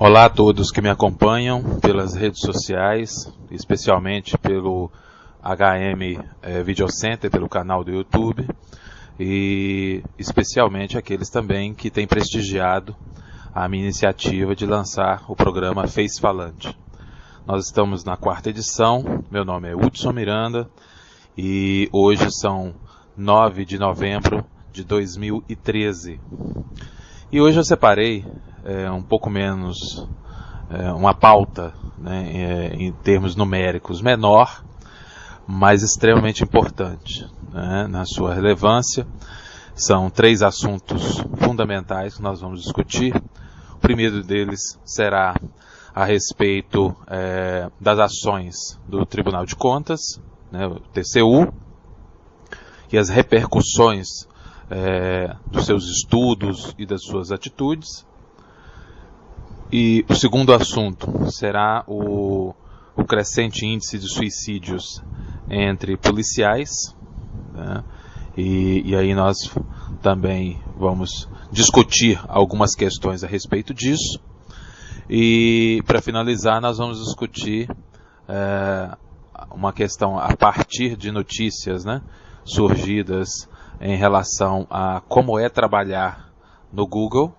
Olá a todos que me acompanham pelas redes sociais, especialmente pelo HM Video Center, pelo canal do YouTube, e especialmente aqueles também que têm prestigiado a minha iniciativa de lançar o programa Face Falante. Nós estamos na 4ª edição, meu nome é Hudson Miranda e hoje são 9 de novembro de 2013. E hoje eu separei um pouco menos uma pauta, né, em termos numéricos menor, mas extremamente importante, né, na sua relevância. São 3 assuntos fundamentais que nós vamos discutir. O primeiro deles será a respeito das ações do Tribunal de Contas, né, o TCU, e as repercussões dos seus estudos e das suas atitudes. E o segundo assunto será o crescente índice de suicídios entre policiais, né? E aí nós também vamos discutir algumas questões a respeito disso. E para finalizar nós vamos discutir uma questão a partir de notícias, né, surgidas em relação a como é trabalhar no Google,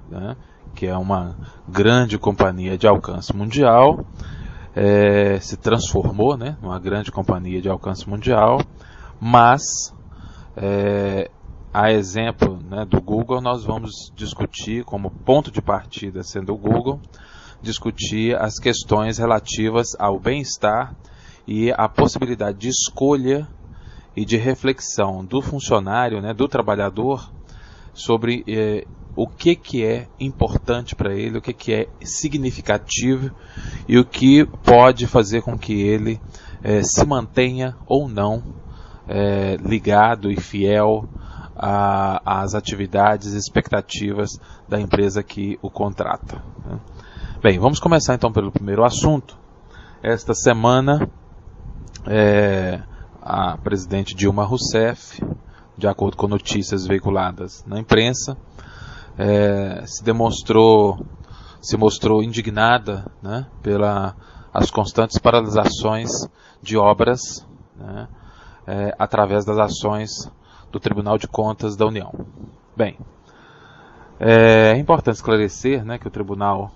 né, que é uma grande companhia de alcance mundial, se transformou, né, numa grande companhia de alcance mundial, mas a exemplo, né, do Google, nós vamos discutir, como ponto de partida sendo o Google, discutir as questões relativas ao bem-estar e a possibilidade de escolha e de reflexão do funcionário, né, do trabalhador, sobre o que é importante para ele, o que é significativo e o que pode fazer com que ele se mantenha ou não ligado e fiel às atividades e expectativas da empresa que o contrata, né? Bem, vamos começar então pelo primeiro assunto. Esta semana, a presidente Dilma Rousseff, de acordo com notícias veiculadas na imprensa, se mostrou indignada, né, pelas constantes paralisações de obras, né, através das ações do Tribunal de Contas da União. Bem, é importante esclarecer, né, que o Tribunal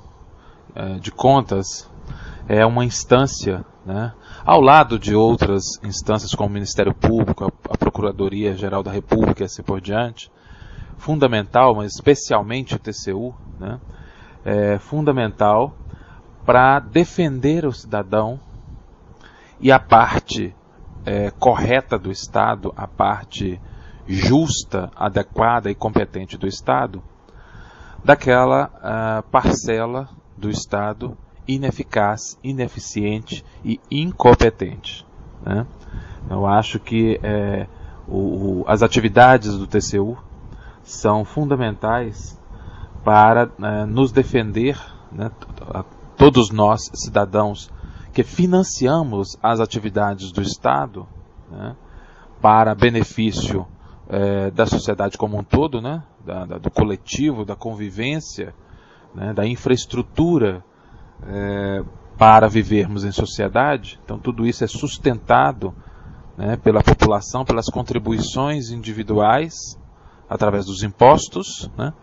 de Contas é uma instância, né, ao lado de outras instâncias como o Ministério Público, a Procuradoria-Geral da República e assim por diante, fundamental, mas especialmente o TCU, né, é fundamental para defender o cidadão e a parte correta do Estado, a parte justa, adequada e competente do Estado, daquela parcela do Estado ineficaz, ineficiente e incompetente, né? Eu acho que as atividades do TCU são fundamentais para nos defender, né, todos nós, cidadãos, que financiamos as atividades do Estado, né, para benefício da sociedade como um todo, né, do coletivo, da convivência, né, da infraestrutura para vivermos em sociedade. Então tudo isso é sustentado, né, pela população, pelas contribuições individuais, através dos impostos, né,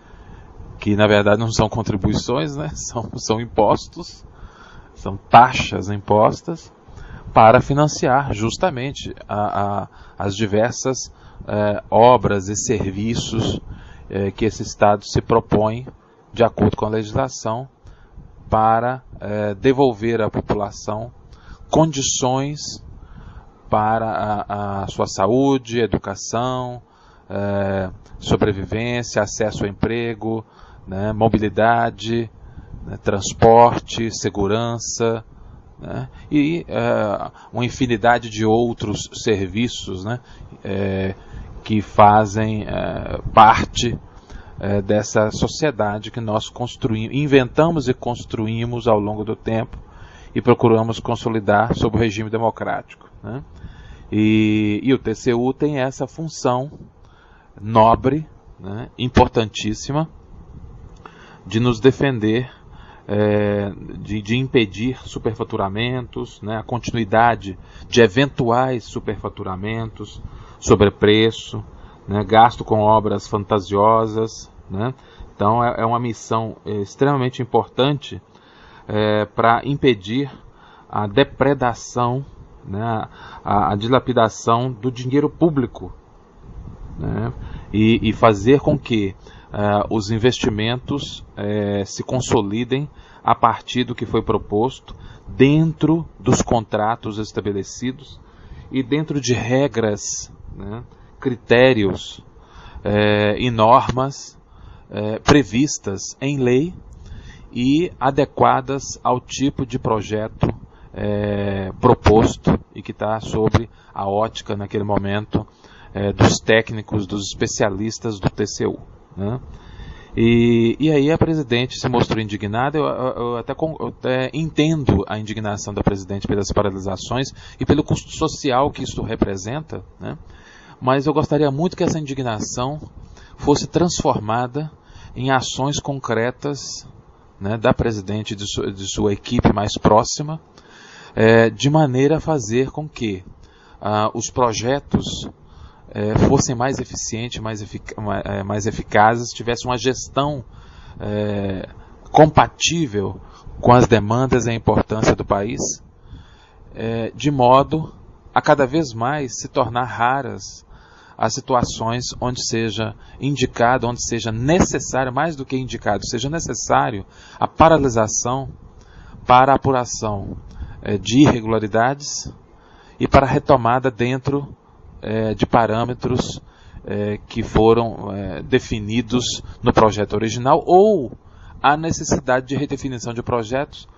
que na verdade não são contribuições, né, são impostos, são taxas impostas, para financiar justamente as diversas obras e serviços que esse Estado se propõe, de acordo com a legislação, para devolver à população condições para a sua saúde, educação, sobrevivência, acesso ao emprego, né, mobilidade, né, transporte, segurança, né, e uma infinidade de outros serviços, né, que fazem parte dessa sociedade que nós inventamos e construímos ao longo do tempo e procuramos consolidar sob o regime democrático, né? E o TCU tem essa função nobre, né, importantíssima, de nos defender de impedir superfaturamentos, né, a continuidade de eventuais superfaturamentos, sobrepreço, né, gasto com obras fantasiosas, né. Então é uma missão extremamente importante para impedir a depredação, né, a dilapidação do dinheiro público, né, e fazer com que os investimentos se consolidem a partir do que foi proposto, dentro dos contratos estabelecidos e dentro de regras, né, critérios e normas previstas em lei e adequadas ao tipo de projeto proposto e que está sobre a ótica, naquele momento, dos técnicos, dos especialistas do TCU. Né? E aí a presidente se mostrou indignada. Eu até entendo a indignação da presidente pelas paralisações e pelo custo social que isso representa, né? Mas eu gostaria muito que essa indignação fosse transformada em ações concretas, né, da presidente e de sua equipe mais próxima, de maneira a fazer com que os projetos fossem mais eficientes, mais eficazes, tivessem uma gestão compatível com as demandas e a importância do país, de modo a cada vez mais se tornar raras as situações onde seja indicado, onde seja necessário, mais do que indicado, seja necessário a paralisação para a apuração de irregularidades e para a retomada dentro de parâmetros que foram definidos no projeto original, ou a necessidade de redefinição de projetos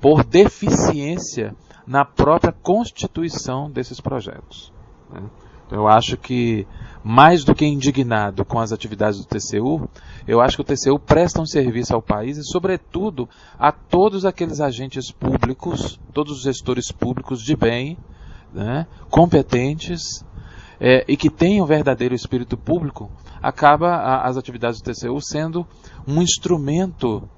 por deficiência na própria constituição desses projetos. Né? Então, eu acho que, mais do que indignado com as atividades do TCU, eu acho que o TCU presta um serviço ao país e, sobretudo, a todos aqueles agentes públicos, todos os gestores públicos de bem, né, competentes, e que têm um verdadeiro espírito público. Acaba as atividades do TCU sendo um instrumento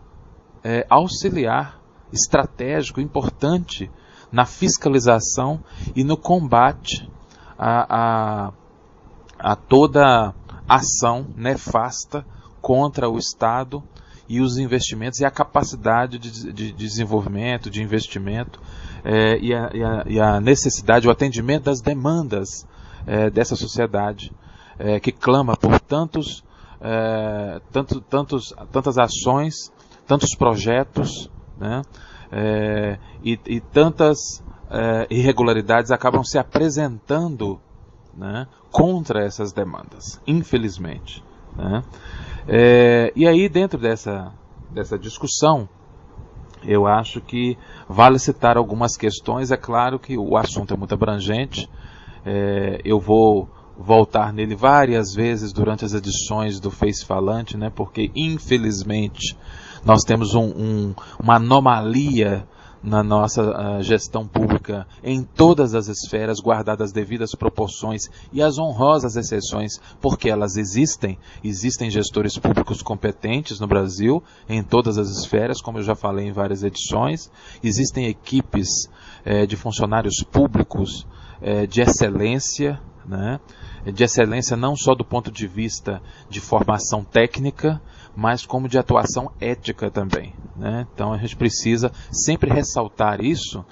auxiliar, estratégico, importante na fiscalização e no combate a toda ação nefasta contra o Estado e os investimentos e a capacidade de desenvolvimento, de investimento, e a necessidade, o atendimento das demandas dessa sociedade que clama por tantas ações, tantos projetos, né, e tantas irregularidades acabam se apresentando, né, contra essas demandas, infelizmente. Né? E aí, dentro dessa discussão, eu acho que vale citar algumas questões. É claro que o assunto é muito abrangente, eu vou voltar nele várias vezes durante as edições do Face Falante, né, porque, infelizmente, nós temos uma anomalia na nossa gestão pública em todas as esferas, guardadas as devidas proporções e as honrosas exceções, porque elas existem gestores públicos competentes no Brasil, em todas as esferas, como eu já falei em várias edições, existem equipes de funcionários públicos de excelência, né? De excelência não só do ponto de vista de formação técnica, mas como de atuação ética também. Né? Então a gente precisa sempre ressaltar isso,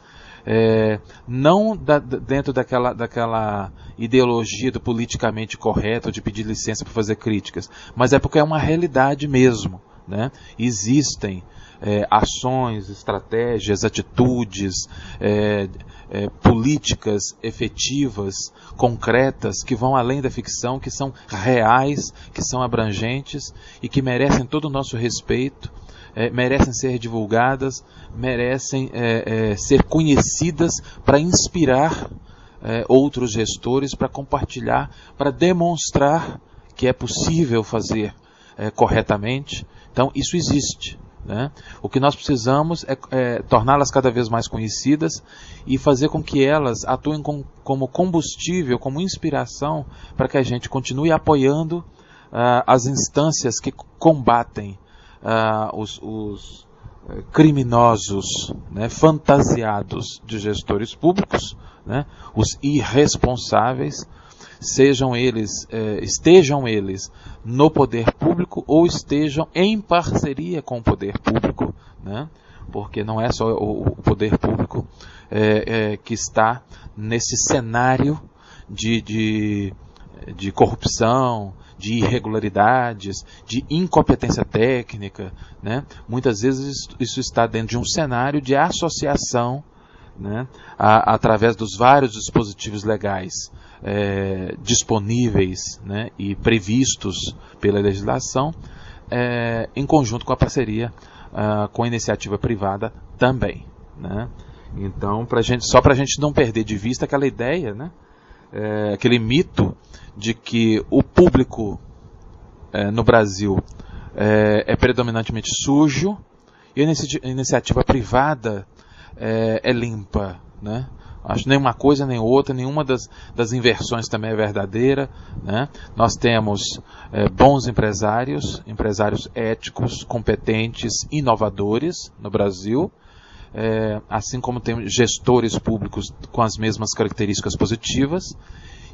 não dentro daquela ideologia do politicamente correto, de pedir licença para fazer críticas, mas é porque é uma realidade mesmo. Né? Existem ações, estratégias, atitudes, políticas efetivas, concretas, que vão além da ficção, que são reais, que são abrangentes e que merecem todo o nosso respeito, merecem ser divulgadas, merecem ser conhecidas para inspirar outros gestores, para compartilhar, para demonstrar que é possível fazer corretamente. Então, isso existe. Né? O que nós precisamos é torná-las cada vez mais conhecidas e fazer com que elas atuem como combustível, como inspiração, para que a gente continue apoiando as instâncias que combatem criminosos, né, fantasiados de gestores públicos, né, os irresponsáveis, estejam eles no poder público ou estejam em parceria com o poder público, né, porque não é só o poder público que está nesse cenário de corrupção, de irregularidades, de incompetência técnica, né? Muitas vezes isso está dentro de um cenário de associação, né? Através dos vários dispositivos legais disponíveis, né? E previstos pela legislação, em conjunto com a parceria com a iniciativa privada também, né? Então, só para a gente não perder de vista aquela ideia, né? Aquele mito de que o público no Brasil é predominantemente sujo e a iniciativa privada é limpa, né? Acho que nem uma coisa nem outra, nenhuma das inversões também é verdadeira, né? Nós temos bons empresários éticos, competentes, inovadores no Brasil, assim como temos gestores públicos com as mesmas características positivas,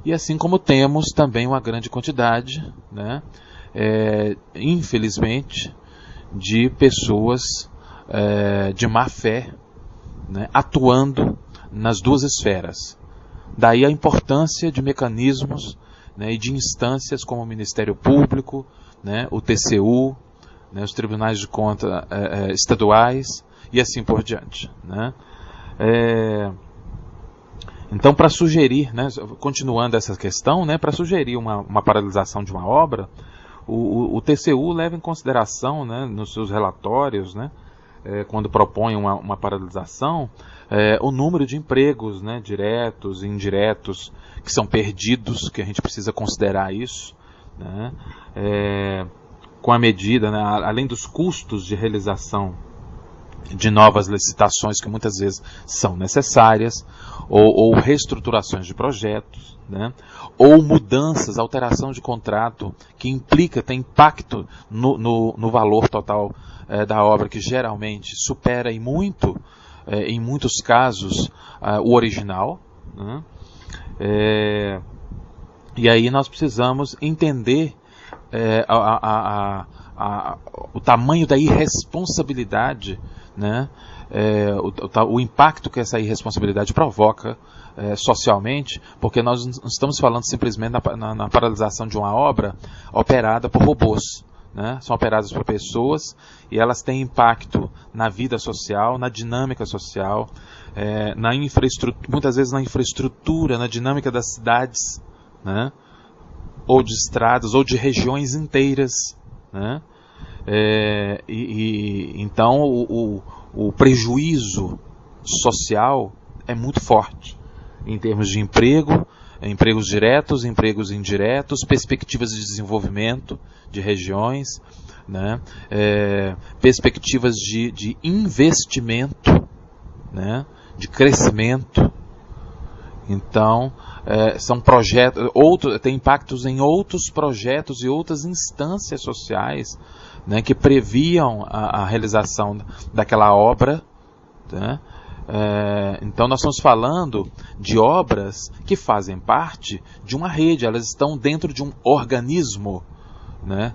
e assim como temos também uma grande quantidade, né, infelizmente, de pessoas de má fé, né, atuando nas duas esferas. Daí a importância de mecanismos, né, e de instâncias como o Ministério Público, né, o TCU, né, os tribunais de contas estaduais e assim por diante, né. Então, para sugerir, né, continuando essa questão, né, para sugerir uma paralisação de uma obra, o TCU leva em consideração, né, nos seus relatórios, né, quando propõe uma paralisação, o número de empregos, né, diretos e indiretos que são perdidos, que a gente precisa considerar isso, né, com a medida, né, além dos custos de realização de novas licitações que muitas vezes são necessárias, ou reestruturações de projetos, né, ou mudanças, alteração de contrato que tem impacto no valor total da obra, que geralmente supera em muitos casos, o original, né. E aí nós precisamos entender o tamanho da irresponsabilidade, né, o impacto que essa irresponsabilidade provoca socialmente, porque nós não estamos falando simplesmente na paralisação de uma obra operada por robôs, né? São operadas por pessoas e elas têm impacto na vida social, na dinâmica social, muitas vezes na infraestrutura, na dinâmica das cidades, né? Ou de estradas, ou de regiões inteiras, né? Então o prejuízo social é muito forte em termos de empregos diretos, empregos indiretos, perspectivas de desenvolvimento de regiões, né? Perspectivas de investimento, né? De crescimento. Então, são projetos, tem impactos em outros projetos e outras instâncias sociais, né, que previam a realização daquela obra, né? Então nós estamos falando de obras que fazem parte de uma rede, elas estão dentro de um organismo, né?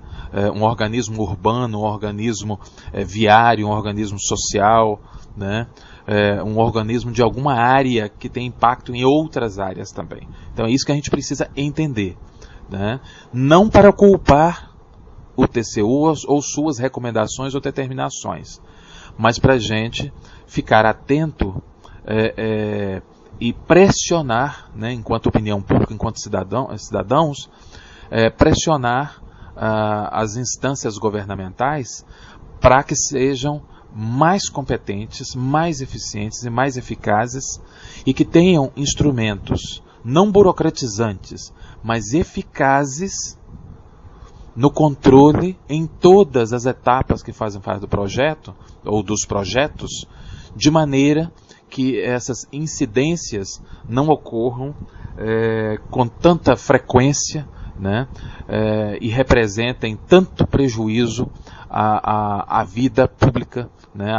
Um organismo urbano, um organismo viário, um organismo social, né? Um organismo de alguma área que tem impacto em outras áreas também. Então é isso que a gente precisa entender, né? Não para culpar o TCU ou suas recomendações ou determinações, mas para a gente ficar atento e pressionar, né, enquanto opinião pública, enquanto cidadãos, pressionar as instâncias governamentais para que sejam mais competentes, mais eficientes e mais eficazes e que tenham instrumentos não burocratizantes, mas eficazes no controle em todas as etapas que fazem parte do projeto ou dos projetos, de maneira que essas incidências não ocorram com tanta frequência, né, e representem tanto prejuízo a vida pública, né,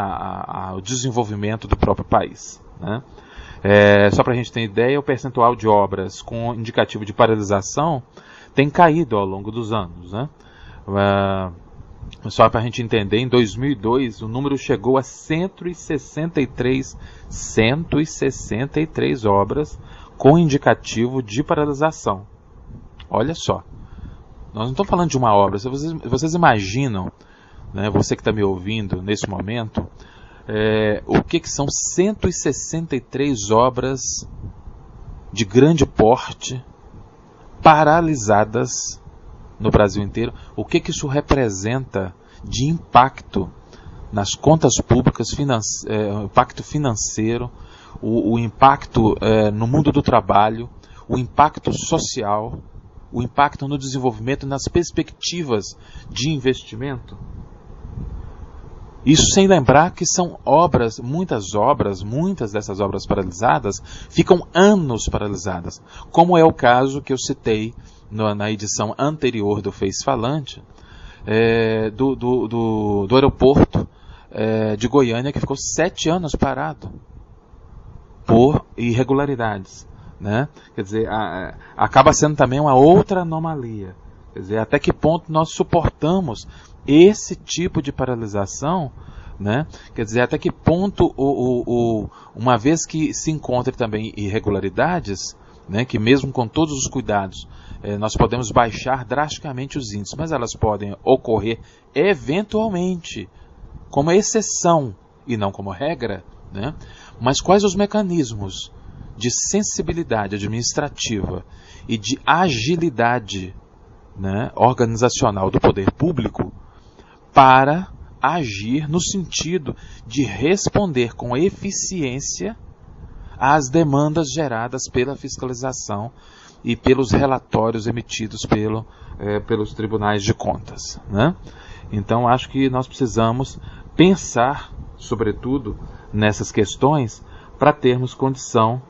o desenvolvimento do próprio país, né. Só para a gente ter ideia, o percentual de obras com indicativo de paralisação tem caído ao longo dos anos, né. Só para a gente entender, em 2002 o número chegou a 163 obras com indicativo de paralisação. Olha só, nós não estamos falando de uma obra. Vocês imaginam, né, você que está me ouvindo nesse momento, o que são 163 obras de grande porte paralisadas no Brasil inteiro? O que isso representa de impacto nas contas públicas, impacto financeiro, o impacto no mundo do trabalho, o impacto social, o impacto no desenvolvimento, nas perspectivas de investimento? Isso sem lembrar que são obras, muitas dessas obras paralisadas ficam anos paralisadas, como é o caso que eu citei na edição anterior do Face Falante, do aeroporto de Goiânia, que ficou 7 anos parado por irregularidades, né? Quer dizer, acaba sendo também uma outra anomalia. Quer dizer, até que ponto nós suportamos esse tipo de paralisação, né? Quer dizer, até que ponto, uma vez que se encontre também irregularidades, né, que mesmo com todos os cuidados, nós podemos baixar drasticamente os índices, mas elas podem ocorrer eventualmente, como exceção e não como regra, né? Mas quais os mecanismos de sensibilidade administrativa e de agilidade, né, organizacional do poder público para agir no sentido de responder com eficiência às demandas geradas pela fiscalização e pelos relatórios emitidos pelos tribunais de contas, né? Então, acho que nós precisamos pensar, sobretudo, nessas questões para termos condição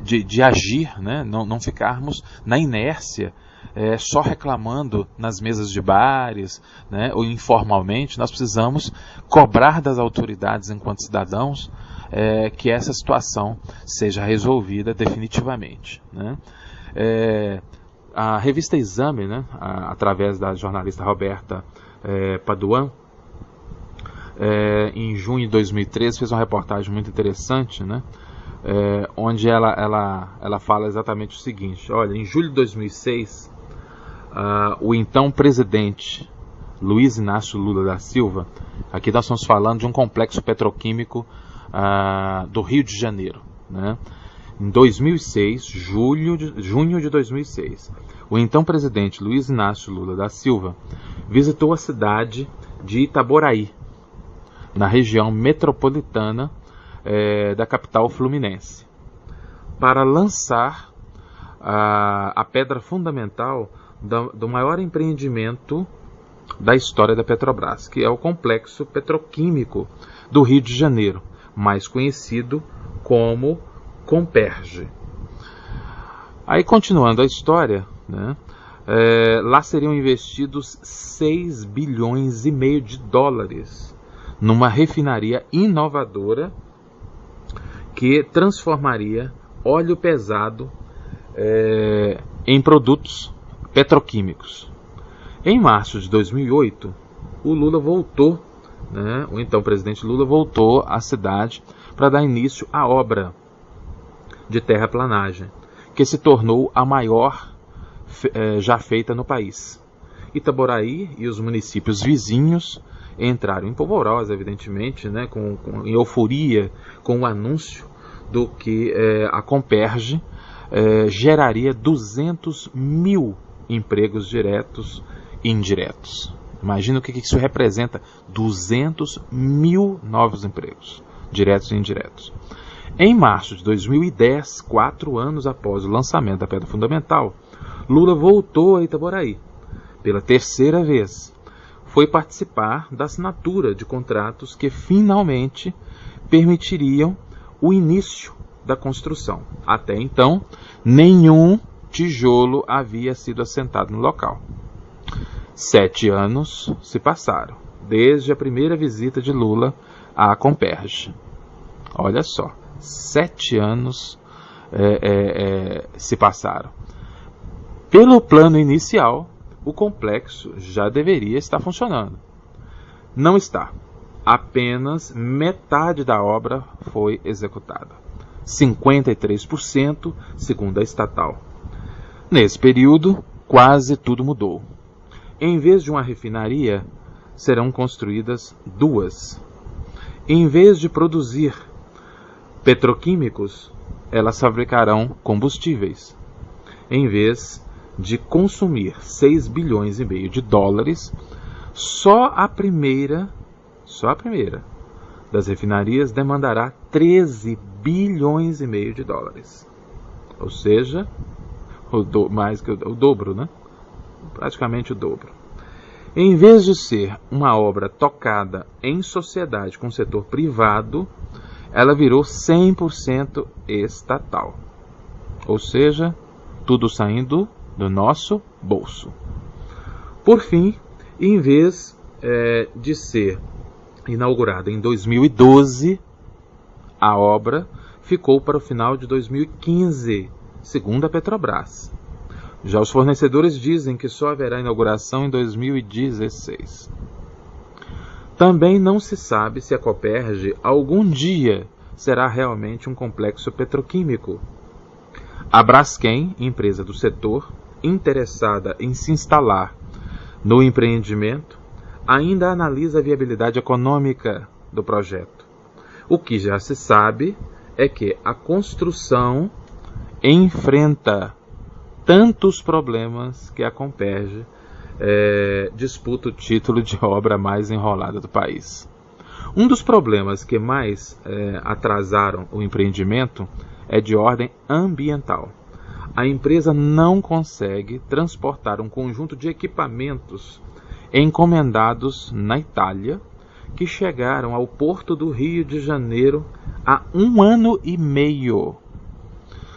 de agir, né? Não ficarmos na inércia, só reclamando nas mesas de bares, né? Ou informalmente. Nós precisamos cobrar das autoridades, enquanto cidadãos, que essa situação seja resolvida definitivamente, né? A revista Exame, né, através da jornalista Roberta Paduan, em junho de 2013, fez uma reportagem muito interessante, né, onde ela fala exatamente o seguinte: olha, em julho de 2006, o então presidente Luiz Inácio Lula da Silva, aqui nós estamos falando de um complexo petroquímico do Rio de Janeiro, né? Em 2006, junho de 2006, o então presidente Luiz Inácio Lula da Silva visitou a cidade de Itaboraí, na região metropolitana da capital fluminense, para lançar a pedra fundamental do maior empreendimento da história da Petrobras, que é o complexo petroquímico do Rio de Janeiro, mais conhecido como Comperj. Aí, continuando a história, né, lá seriam investidos 6 bilhões e meio de dólares numa refinaria inovadora que transformaria óleo pesado em produtos petroquímicos. Em março de 2008, o Lula voltou, né, o então presidente Lula voltou à cidade para dar início à obra de terraplanagem, que se tornou a maior já feita no país. Itaboraí e os municípios vizinhos entraram em polvorosa, evidentemente, né, em euforia com o anúncio do que a Comperj geraria 200 mil empregos diretos e indiretos. Imagina o que isso representa: 200 mil novos empregos, diretos e indiretos. Em março de 2010, 4 anos após o lançamento da pedra fundamental, Lula voltou a Itaboraí pela terceira vez. Foi participar da assinatura de contratos que finalmente permitiriam o início da construção. Até então, nenhum tijolo havia sido assentado no local. 7 anos se passaram, desde a primeira visita de Lula à Comperj. Olha só, 7 anos se passaram. Pelo plano inicial, o complexo já deveria estar funcionando. Não está. Apenas metade da obra foi executada. 53%, segundo a estatal. Nesse período, quase tudo mudou. Em vez de uma refinaria, serão construídas 2. Em vez de produzir petroquímicos, elas fabricarão combustíveis. Em vez de consumir 6 bilhões e meio de dólares, só a primeira das refinarias demandará 13 bilhões e meio de dólares. Ou seja, mais que o dobro, né? Praticamente o dobro. Em vez de ser uma obra tocada em sociedade com o setor privado, ela virou 100% estatal. Ou seja, tudo saindo do nosso bolso. Por fim, em vez de ser inaugurada em 2012, a obra ficou para o final de 2015, segundo a Petrobras. Já os fornecedores dizem que só haverá inauguração em 2016. Também não se sabe se a Comperj algum dia será realmente um complexo petroquímico. A Braskem, empresa do setor, interessada em se instalar no empreendimento, ainda analisa a viabilidade econômica do projeto. O que já se sabe é que a construção enfrenta tantos problemas que a Comperj disputa o título de obra mais enrolada do país. Um dos problemas que mais atrasaram o empreendimento é de ordem ambiental. A empresa não consegue transportar um conjunto de equipamentos encomendados na Itália que chegaram ao Porto do Rio de Janeiro há 1 ano e meio.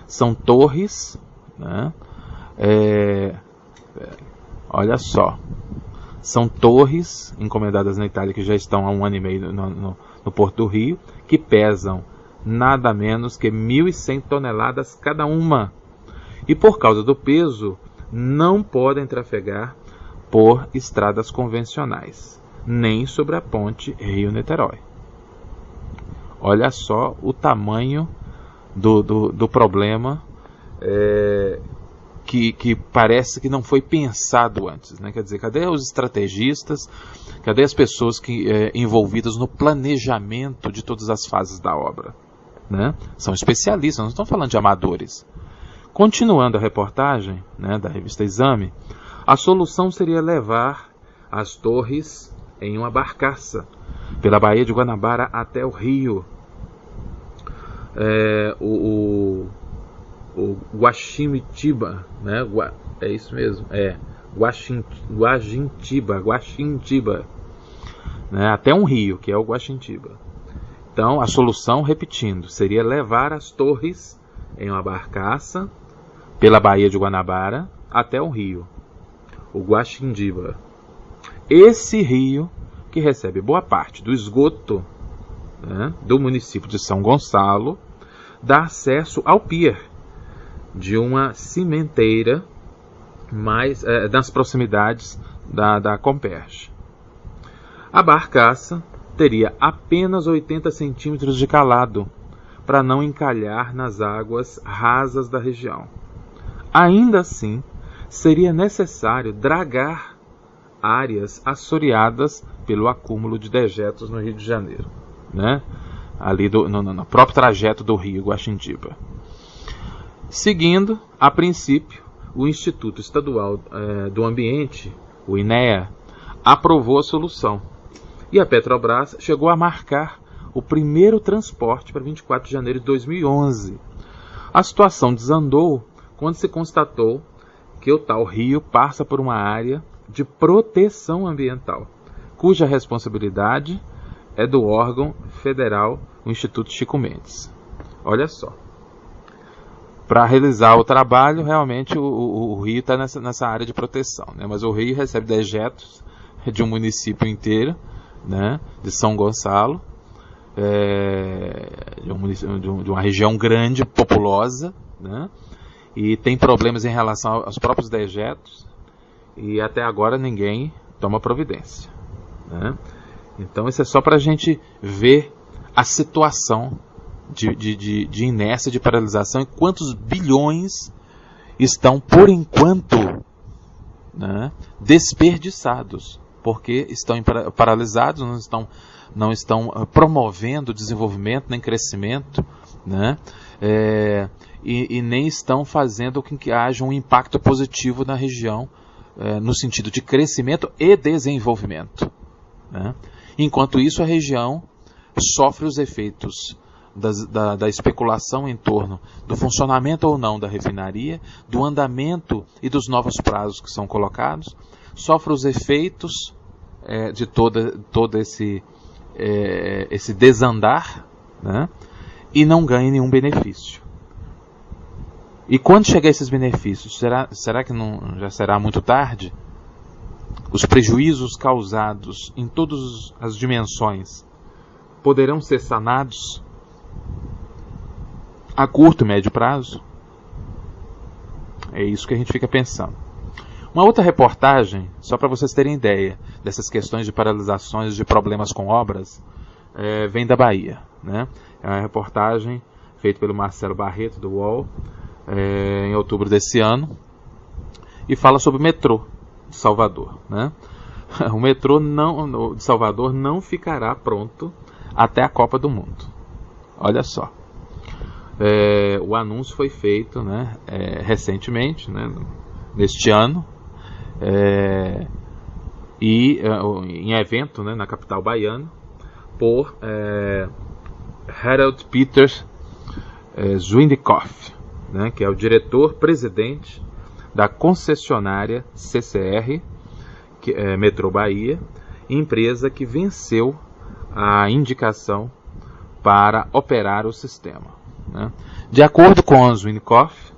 São torres, né? Olha só, são torres encomendadas na Itália que já estão há 1 ano e meio no Porto do Rio, que pesam nada menos que 1.100 toneladas cada uma. E por causa do peso, não podem trafegar por estradas convencionais, nem sobre a ponte Rio-Niterói. Olha só o tamanho do problema que parece que não foi pensado antes, né? Quer dizer, cadê os estrategistas, cadê as pessoas envolvidas no planejamento de todas as fases da obra? Né? São especialistas, não estão falando de amadores. Continuando a reportagem, né, da revista Exame, a solução seria levar as torres em uma barcaça pela Baía de Guanabara até o Rio. O Guaxintiba, né? É isso mesmo, Guaxintiba, né? Até um rio, que é o Guaxintiba. Então, a solução, repetindo, seria levar as torres em uma barcaça pela Baía de Guanabara até o rio, o Guaxintiba. Esse rio, que recebe boa parte do esgoto, né, do município de São Gonçalo, dá acesso ao pier de uma cimenteira nas proximidades da Comperj. A barcaça teria apenas 80 centímetros de calado, para não encalhar nas águas rasas da região. Ainda assim, seria necessário dragar áreas assoreadas pelo acúmulo de dejetos no Rio de Janeiro, né? Ali no próprio trajeto do rio Guaxintiba. Seguindo, a princípio, o Instituto Estadual do Ambiente, o INEA, aprovou a solução. E a Petrobras chegou a marcar o primeiro transporte para 24 de janeiro de 2011. A situação desandou quando se constatou que o tal rio passa por uma área de proteção ambiental, cuja responsabilidade é do órgão federal, o Instituto Chico Mendes. Olha só. para realizar o trabalho, realmente o rio está nessa área de proteção, né? Mas o rio recebe dejetos de um município inteiro, né? De São Gonçalo, de uma região grande, populosa, né? E tem problemas em relação aos próprios dejetos, e até agora ninguém toma providência, né? Então isso é só para a gente ver a situação de inércia, de paralisação, e quantos bilhões estão, por enquanto, né, desperdiçados, porque estão paralisados, não estão promovendo desenvolvimento nem crescimento, né, e nem estão fazendo com que haja um impacto positivo na região, no sentido de crescimento e desenvolvimento, né. Enquanto isso, a região sofre os efeitos da especulação em torno do funcionamento ou não da refinaria, do andamento e dos novos prazos que são colocados, sofre os efeitos de todo esse desandar, né, e não ganha nenhum benefício. E quando chegar esses benefícios, será que não já será muito tarde? Os prejuízos causados em todas as dimensões poderão ser sanados a curto e médio prazo? É isso que a gente fica pensando. Uma outra reportagem, só para vocês terem ideia dessas questões de paralisações, de problemas com obras, vem da Bahia, né? É uma reportagem feita pelo Marcelo Barreto, do UOL, em outubro desse ano, e fala sobre o metrô de Salvador, né? O metrô de Salvador não ficará pronto até a Copa do Mundo. Olha só. O anúncio foi feito, né, recentemente, né, neste ano, em evento, né, na capital baiana, por Harold Peter Zwiendikoff, né, que é o diretor-presidente da concessionária CCR, Metrô Bahia, empresa que venceu a indicação para operar o sistema, né? De acordo com Zwiendikoff,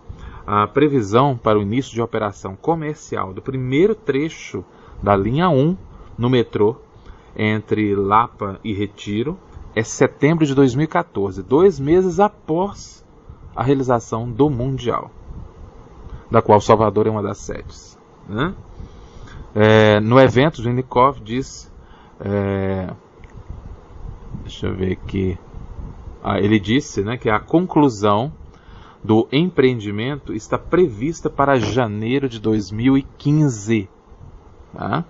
a previsão para o início de operação comercial do primeiro trecho da linha 1 no metrô entre Lapa e Retiro é setembro de 2014, 2 meses após a realização do Mundial, da qual Salvador é uma das sedes, né? No evento, Zwiendikoff diz, deixa eu ver aqui, ele disse, né, que a conclusão do empreendimento está prevista para janeiro de 2015. Tá?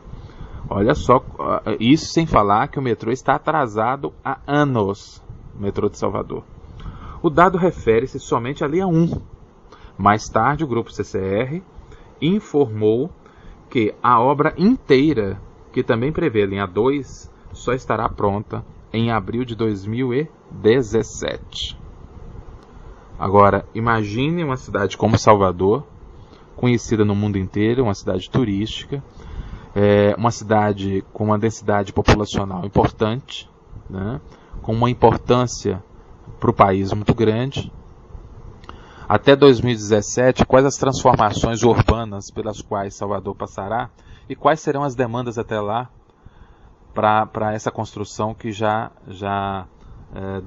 Olha só, isso sem falar que o metrô está atrasado há anos, o metrô de Salvador. O dado refere-se somente à linha 1. Mais tarde, o grupo CCR informou que a obra inteira, que também prevê a linha 2, só estará pronta em abril de 2017. Agora, imagine uma cidade como Salvador, conhecida no mundo inteiro, uma cidade turística, uma cidade com uma densidade populacional importante, né, com uma importância para o país muito grande. Até 2017, quais as transformações urbanas pelas quais Salvador passará e quais serão as demandas até lá para essa construção que já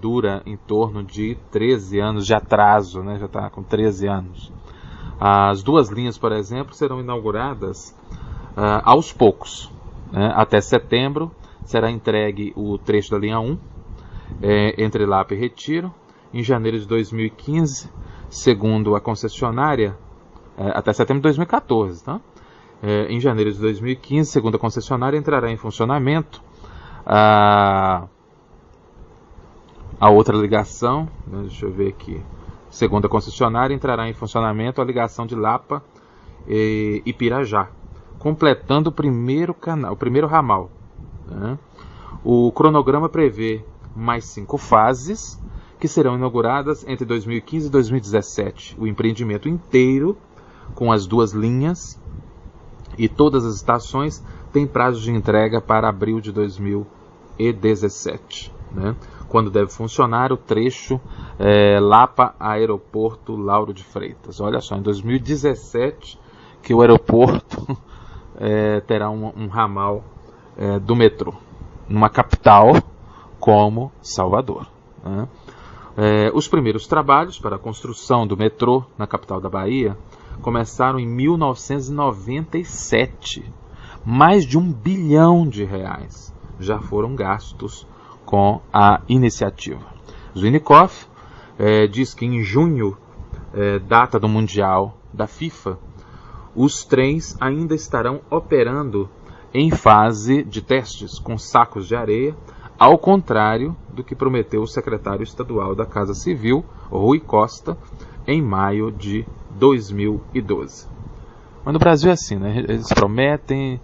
dura em torno de 13 anos de atraso, né? Já está com 13 anos. As 2 linhas, por exemplo, serão inauguradas aos poucos, né? Até setembro será entregue o trecho da linha 1, entre Lapa e Retiro. Em janeiro de 2015, segundo a concessionária, até setembro de 2014, tá? Em janeiro de 2015, segundo a concessionária, entrará em funcionamento a outra ligação, né, deixa eu ver aqui, segundo a concessionária, entrará em funcionamento a ligação de Lapa e Pirajá, completando o primeiro ramal, né? O cronograma prevê mais 5 fases, que serão inauguradas entre 2015 e 2017. O empreendimento inteiro, com as 2 linhas e todas as estações, tem prazo de entrega para abril de 2017. né, quando deve funcionar o trecho Lapa Aeroporto Lauro de Freitas. Olha só, em 2017 que o aeroporto terá um ramal do metrô, numa capital como Salvador, né? Os primeiros trabalhos para a construção do metrô na capital da Bahia começaram em 1997. Mais de R$1 bilhão já foram gastos com a iniciativa. Zwinnikoff diz que em junho, data do Mundial da FIFA, os trens ainda estarão operando em fase de testes com sacos de areia, ao contrário do que prometeu o secretário estadual da Casa Civil, Rui Costa, em maio de 2012. Mas no Brasil é assim, né? Eles prometem,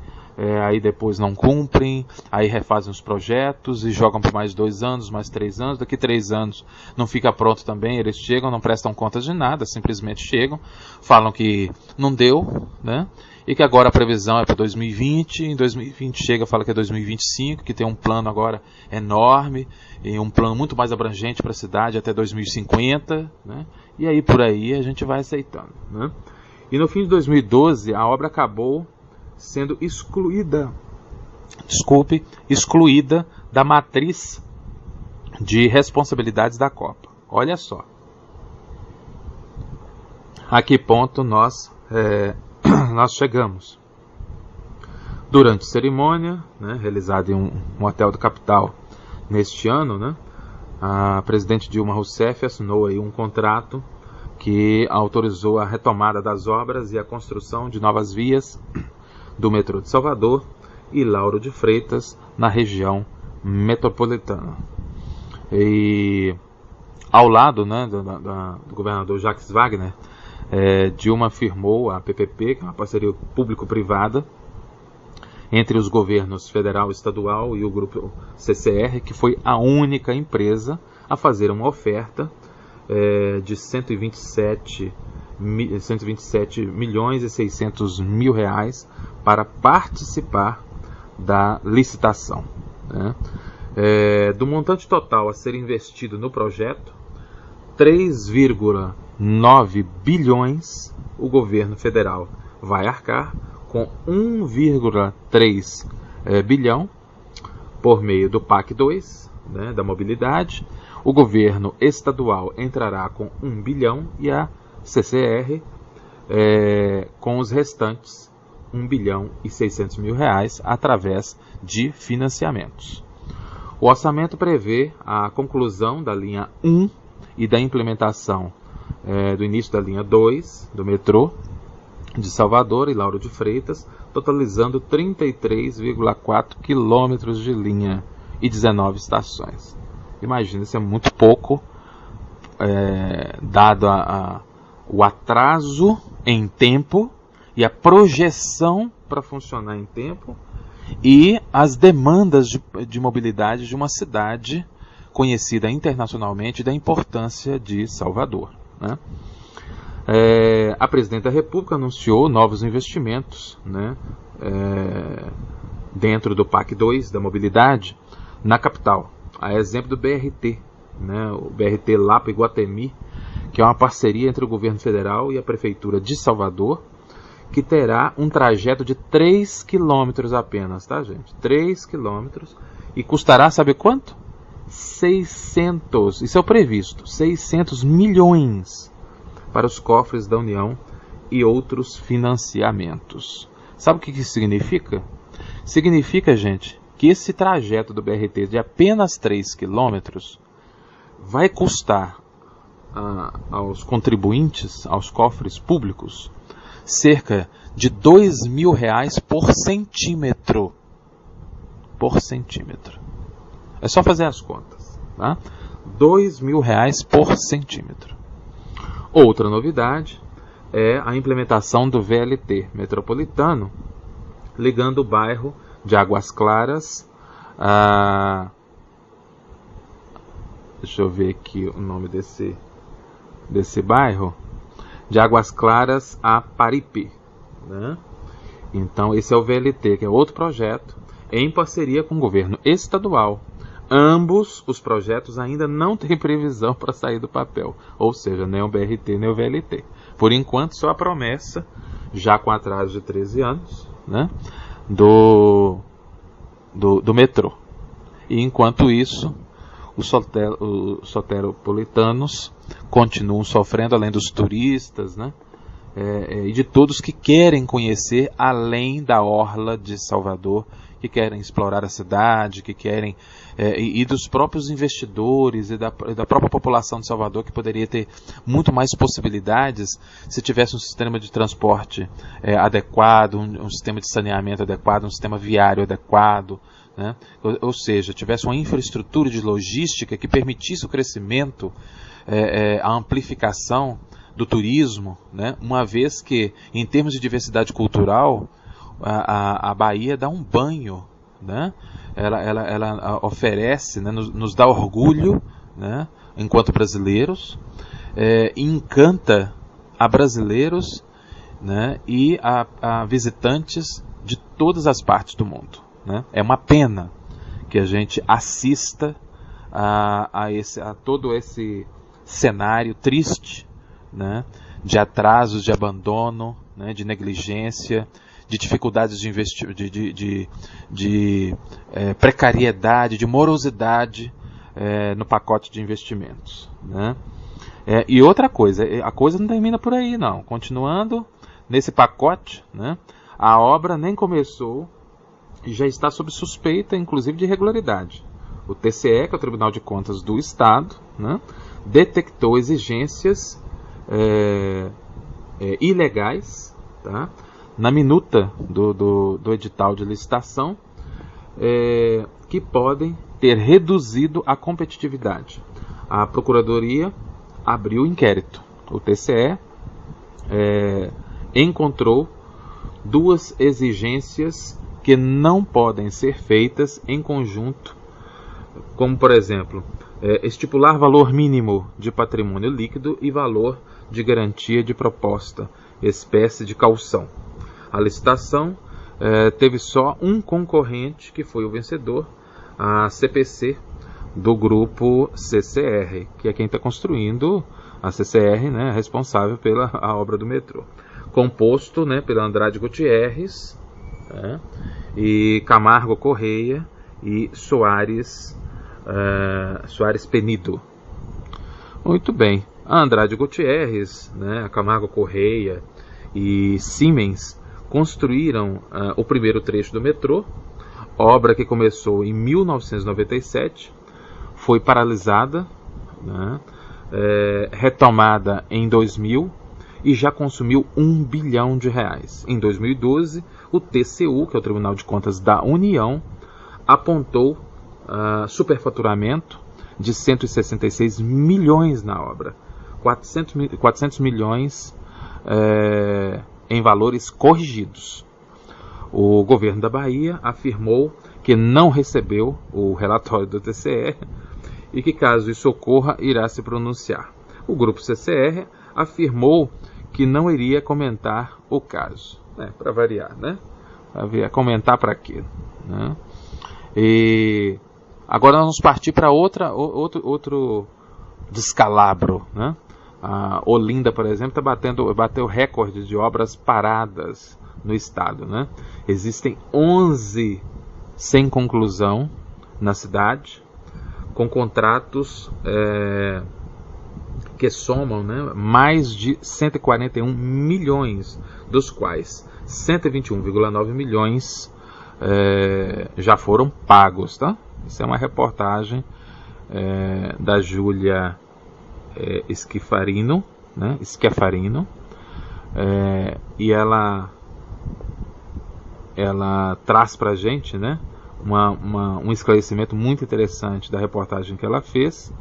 aí depois não cumprem, aí refazem os projetos e jogam por mais 2 anos, mais 3 anos. Daqui 3 anos não fica pronto também, eles chegam, não prestam contas de nada, simplesmente chegam, falam que não deu, né? E que agora a previsão é para 2020, em 2020 chega, fala que é 2025, que tem um plano agora enorme, e um plano muito mais abrangente para a cidade até 2050, né? E aí por aí a gente vai aceitando, né? E no fim de 2012 a obra acabou sendo excluída da matriz de responsabilidades da Copa. Olha só, a que ponto nós chegamos. Durante a cerimônia, né, realizada em um hotel da capital neste ano, né, a presidente Dilma Rousseff assinou aí um contrato que autorizou a retomada das obras e a construção de novas vias do metrô de Salvador e Lauro de Freitas na região metropolitana. E ao lado, né, do governador Jacques Wagner, Dilma firmou a PPP, que é uma parceria público-privada entre os governos federal, estadual e o grupo CCR, que foi a única empresa a fazer uma oferta de 127 milhões e 600 mil reais para participar da licitação, né? Do montante total a ser investido no projeto, 3,9 bilhões o governo federal vai arcar, com 1,3 bilhão por meio do PAC 2, né, da mobilidade. O governo estadual entrará com 1 bilhão e a CCR com os restantes 1 bilhão e 600 mil reais através de financiamentos. O orçamento prevê a conclusão da linha 1 e da implementação do início da linha 2 do metrô de Salvador e Lauro de Freitas, totalizando 33,4 quilômetros de linha e 19 estações. Imagina, isso é muito pouco, dado o atraso em tempo e a projeção para funcionar em tempo e as demandas de mobilidade de uma cidade conhecida internacionalmente da importância de Salvador, né? A presidente da República anunciou novos investimentos, né, dentro do PAC 2 da mobilidade na capital, a exemplo do BRT, né, o BRT Lapa-Iguatemi, que é uma parceria entre o governo federal e a prefeitura de Salvador, que terá um trajeto de 3 quilômetros apenas, tá, gente? 3 quilômetros, e custará, sabe quanto? 600, isso é o previsto, 600 milhões para os cofres da União e outros financiamentos. Sabe o que isso significa? Significa, gente, que esse trajeto do BRT de apenas 3 quilômetros vai custar aos contribuintes, aos cofres públicos, cerca de R$2.000 por centímetro. Por centímetro. É só fazer as contas, tá? R$2.000 por centímetro. Outra novidade é a implementação do VLT metropolitano, ligando o bairro de Águas Claras a... Deixa eu ver aqui o nome desse bairro. De Águas Claras a Paripe, né? Então esse é o VLT, que é outro projeto em parceria com o governo estadual, Ambos os projetos ainda não têm previsão para sair do papel, ou seja, nem o BRT nem o VLT. Por enquanto, só a promessa, já com atraso de 13 anos, né, do metrô. E enquanto isso, os soteropolitanos continuam sofrendo, além dos turistas, né, e de todos que querem conhecer além da orla de Salvador, que querem explorar a cidade, que querem e dos próprios investidores e da própria população de Salvador, que poderia ter muito mais possibilidades se tivesse um sistema de transporte adequado, um sistema de saneamento adequado, um sistema viário adequado, né? Ou seja, tivesse uma infraestrutura de logística que permitisse o crescimento, a amplificação do turismo, né? Uma vez que, em termos de diversidade cultural, a Bahia dá um banho, né? Ela oferece, né? nos dá orgulho, né? Enquanto brasileiros, e encanta a brasileiros, né? E a visitantes de todas as partes do mundo, né? É uma pena que a gente assista a todo esse cenário triste, né? De atrasos, de abandono, né? De negligência, de dificuldades de precariedade, de morosidade no pacote de investimentos, né? E outra coisa, a coisa não termina por aí, não. Continuando nesse pacote, né? A obra nem começou e já está sob suspeita, inclusive, de irregularidade. O TCE, que é o Tribunal de Contas do Estado, né? Detectou exigências ilegais, tá? Na minuta do edital de licitação, que podem ter reduzido a competitividade. A Procuradoria abriu inquérito. O TCE encontrou duas exigências que não podem ser feitas em conjunto, como, por exemplo, estipular valor mínimo de patrimônio líquido e valor de garantia de proposta, espécie de caução. A licitação teve só um concorrente, que foi o vencedor, a CPC, do grupo CCR, que é quem está construindo a CCR, né, responsável pela obra do metrô. Composto, né, pelo Andrade Gutierrez, e Camargo Correia e Soares Penido. Muito bem. A Andrade Gutierrez, né, a Camargo Correia e Siemens construíram o primeiro trecho do metrô, obra que começou em 1997, foi paralisada, né, retomada em 2000 e já consumiu R$1 bilhão. Em 2012, o TCU, que é o Tribunal de Contas da União, apontou superfaturamento de 166 milhões na obra, 400 milhões em valores corrigidos. O governo da Bahia afirmou que não recebeu o relatório do TCE e que, caso isso ocorra, irá se pronunciar. O grupo CCR afirmou que não iria comentar o caso. Para variar, né? Comentar para quê? Né? E agora nós vamos partir para outro descalabro, né? A Olinda, por exemplo, bateu recorde de obras paradas no estado, né? Existem 11 sem conclusão na cidade, com contratos que somam, né, mais de 141 milhões, dos quais 121,9 milhões já foram pagos, tá? Isso é uma reportagem da Júlia Schiafarino, né? E ela traz para a gente, né, um esclarecimento muito interessante da reportagem que ela fez,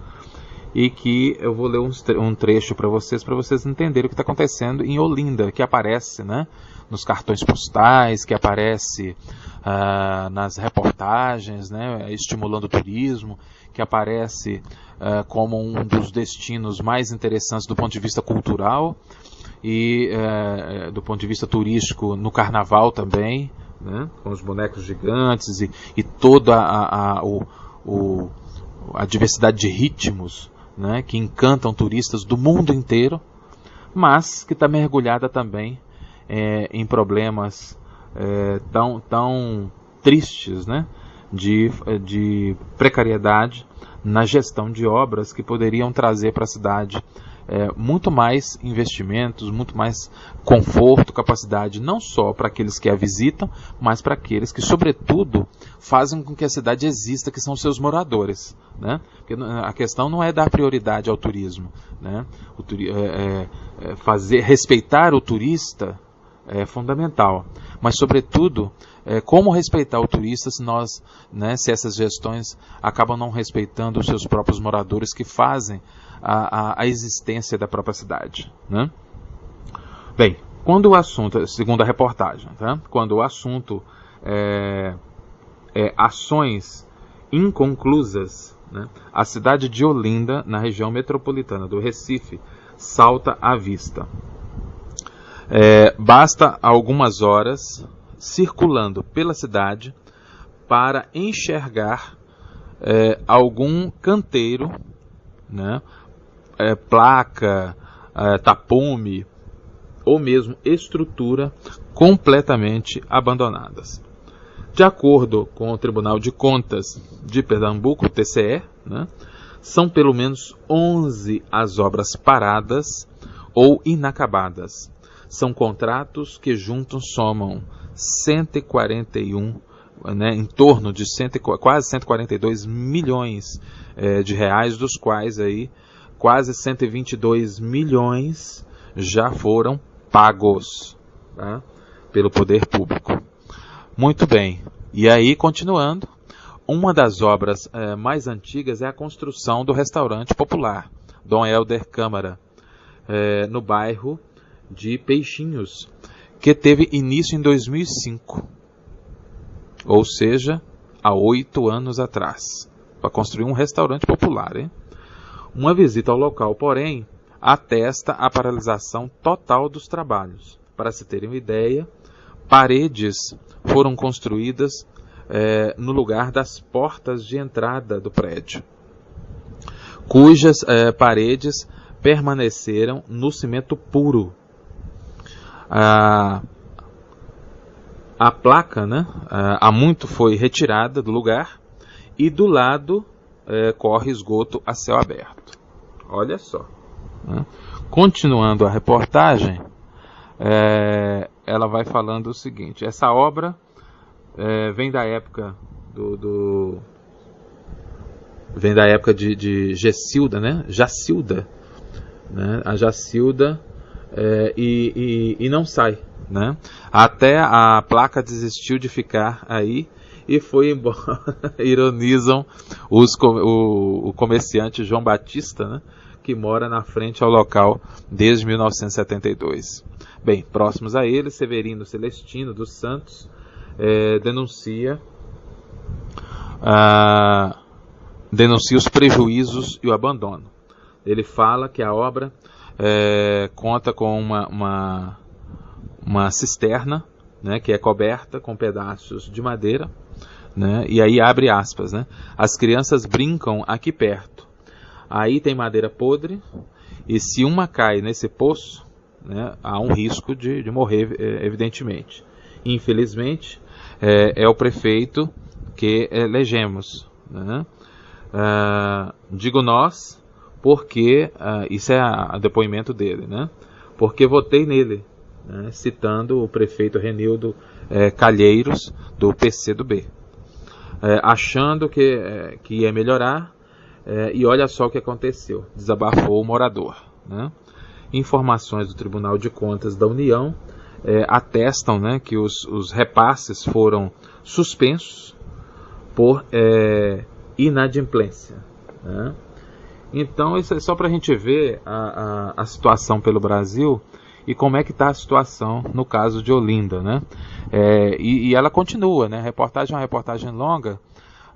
e que eu vou ler um trecho para vocês entenderem o que está acontecendo em Olinda, que aparece, né, nos cartões postais, que aparece nas reportagens, né, estimulando o turismo, que aparece como um dos destinos mais interessantes do ponto de vista cultural e do ponto de vista turístico no carnaval também, né, com os bonecos gigantes e todo a diversidade de ritmos, né, que encantam turistas do mundo inteiro, mas que está mergulhada também em problemas tão tristes, né, de precariedade na gestão de obras que poderiam trazer para a cidade muito mais investimentos, muito mais conforto, capacidade, não só para aqueles que a visitam, mas para aqueles que, sobretudo, fazem com que a cidade exista, que são seus moradores, né? Porque a questão não é dar prioridade ao turismo, né? Respeitar o turista é fundamental, mas, sobretudo, como respeitar o turista se nós, né, se essas gestões acabam não respeitando os seus próprios moradores que fazem a existência da própria cidade, né? Bem, quando o assunto, segundo a reportagem, tá? Quando o assunto é ações inconclusas, né, a cidade de Olinda, na região metropolitana do Recife, salta à vista. Basta algumas horas circulando pela cidade para enxergar algum canteiro, né, placa, tapume ou mesmo estrutura completamente abandonadas. De acordo com o Tribunal de Contas de Pernambuco, TCE, né, são pelo menos 11 as obras paradas ou inacabadas. São contratos que juntos somam 141, né, em torno de quase 142 milhões de reais, dos quais aí quase 122 milhões já foram pagos, tá, pelo poder público. Muito bem, e aí continuando, uma das obras mais antigas é a construção do restaurante popular Dom Helder Câmara, no bairro de Peixinhos, que teve início em 2005, ou seja, há 8 anos atrás, para construir um restaurante popular, hein? Uma visita ao local, porém, atesta a paralisação total dos trabalhos. Para se terem uma ideia, paredes foram construídas no lugar das portas de entrada do prédio, cujas paredes permaneceram no cimento puro. A placa, né, há muito foi retirada do lugar e do lado corre esgoto a céu aberto. Olha só, né? Continuando a reportagem, ela vai falando o seguinte: essa obra vem da época vem da época de Gessilda, né? Jacilda, né? A Jacilda, e não sai, né? Até a placa desistiu de ficar aí e foi embora. Ironizam o comerciante João Batista, né, que mora na frente ao local desde 1972. Bem, próximos a ele, Severino Celestino dos Santos denuncia os prejuízos e o abandono. Ele fala que a obra conta com uma cisterna, né, que é coberta com pedaços de madeira, né, e aí abre aspas, né, as crianças brincam aqui perto, aí tem madeira podre, e se uma cai nesse poço, né, há um risco de morrer, evidentemente. Infelizmente, é o prefeito que elegemos, né? Digo nós, porque isso é o depoimento dele, né? Porque votei nele, né? Citando o prefeito Renildo Calheiros, do PCdoB, achando que ia melhorar, e olha só o que aconteceu, desabafou o morador, né? Informações do Tribunal de Contas da União atestam, né, que os repasses foram suspensos por inadimplência, né? Então isso é só para a gente ver a situação pelo Brasil e como é que está a situação no caso de Olinda, né? E ela continua, né? A reportagem é uma reportagem longa.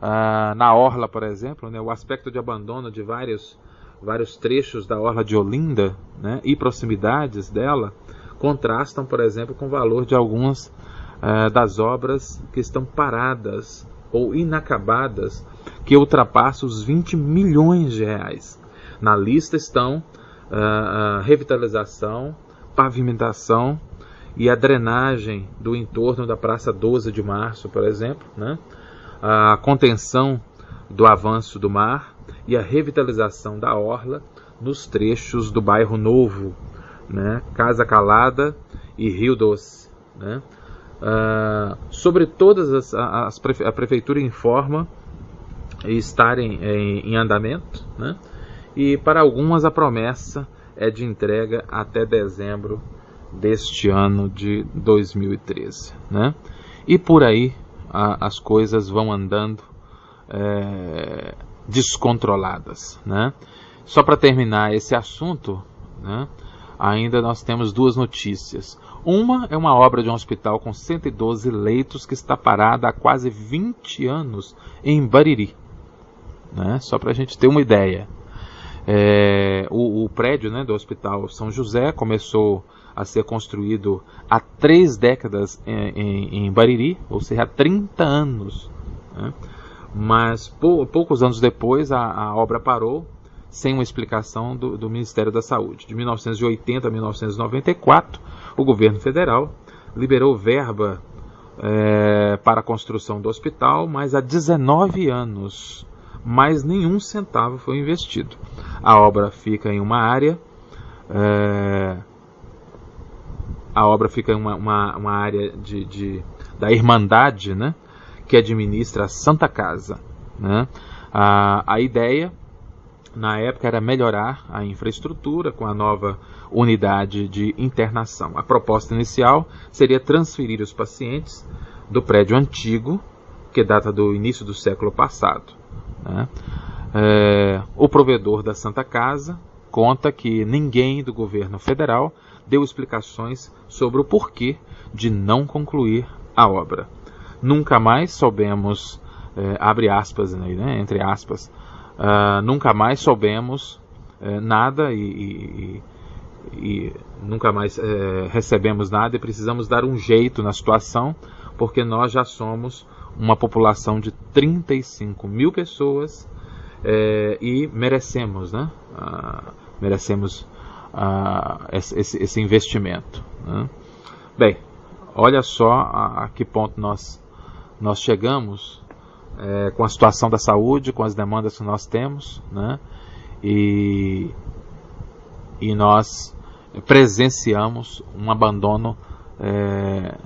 Na Orla, por exemplo, né, o aspecto de abandono de vários trechos da Orla de Olinda, né, e proximidades dela contrastam, por exemplo, com o valor de algumas das obras que estão paradas ou inacabadas que ultrapassa os 20 milhões de reais. Na lista estão a revitalização, pavimentação e a drenagem do entorno da Praça 12 de Março, por exemplo, né? A contenção do avanço do mar e a revitalização da orla nos trechos do Bairro Novo, né? Casa Calada e Rio Doce, né? Sobre todas a Prefeitura informa estarem em andamento, né? E para algumas a promessa é de entrega até dezembro deste ano de 2013, né? E por aí as coisas vão andando descontroladas, né? Só para terminar esse assunto, né, ainda nós temos duas notícias. Uma é uma obra de um hospital com 112 leitos que está parada há quase 20 anos em Bariri, né? Só para a gente ter uma ideia. O prédio, né, do Hospital São José começou a ser construído há 3 décadas em Bariri, ou seja, há 30 anos, né? Mas poucos anos depois a obra parou, sem uma explicação do Ministério da Saúde. De 1980 a 1994, o governo federal liberou verba para a construção do hospital, mas há 19 anos, mais nenhum centavo foi investido. A obra fica em uma área, uma área da Irmandade, né, que administra a Santa Casa, né? A ideia na época era melhorar a infraestrutura com a nova unidade de internação. A proposta inicial seria transferir os pacientes do prédio antigo, que data do início do século passado, né? O provedor da Santa Casa conta que ninguém do governo federal deu explicações sobre o porquê de não concluir a obra. Nunca mais soubemos, abre aspas, né, entre aspas, nunca mais soubemos nada e nunca mais recebemos nada e precisamos dar um jeito na situação, porque nós já somos uma população de 35 mil pessoas e merecemos, né? Merecemos esse investimento, né? Bem, olha só a que ponto nós chegamos com a situação da saúde, com as demandas que nós temos, né? E nós presenciamos um abandono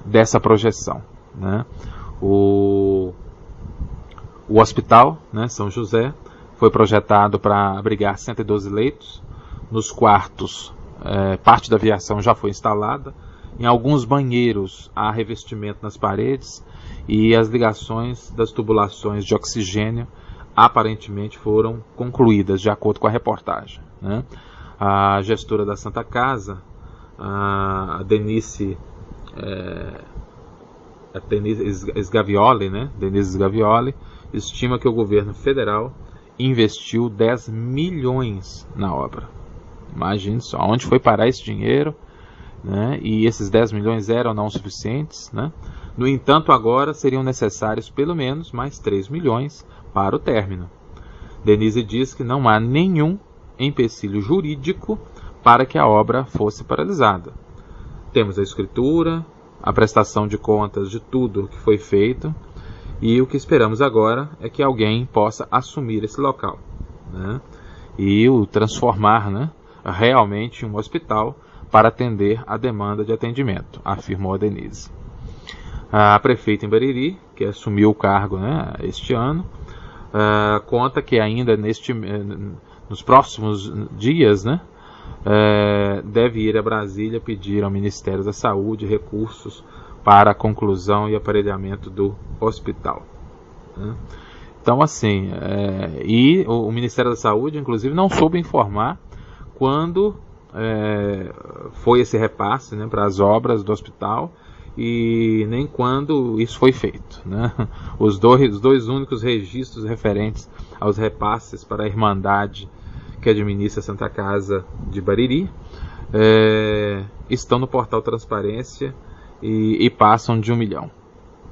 dessa projeção, né? O hospital, né, São José, foi projetado para abrigar 112 leitos. Nos quartos, parte da aviação já foi instalada. Em alguns banheiros há revestimento nas paredes e as ligações das tubulações de oxigênio aparentemente foram concluídas, de acordo com a reportagem, né? A gestora da Santa Casa, a Denise Sgavioli, né? Denise Sgavioli, estima que o governo federal investiu 10 milhões na obra. Imagine só, onde foi parar esse dinheiro, né? E esses 10 milhões eram não suficientes, né? No entanto, agora seriam necessários pelo menos mais 3 milhões para o término. Denise diz que não há nenhum empecilho jurídico para que a obra fosse paralisada. Temos a escritura, a prestação de contas de tudo que foi feito, e o que esperamos agora é que alguém possa assumir esse local, né? E o transformar, né, realmente em um hospital para atender a demanda de atendimento, afirmou a Denise. A prefeita em Bariri, que assumiu o cargo, né, este ano, conta que ainda nos próximos dias, né, deve ir a Brasília pedir ao Ministério da Saúde recursos para a conclusão e aparelhamento do hospital, né? Então, assim, e o Ministério da Saúde, inclusive, não soube informar quando foi esse repasse, né, para as obras do hospital, e nem quando isso foi feito, né? Os dois únicos registros referentes aos repasses para a Irmandade que administra a Santa Casa de Bariri estão no portal Transparência e passam de 1 milhão,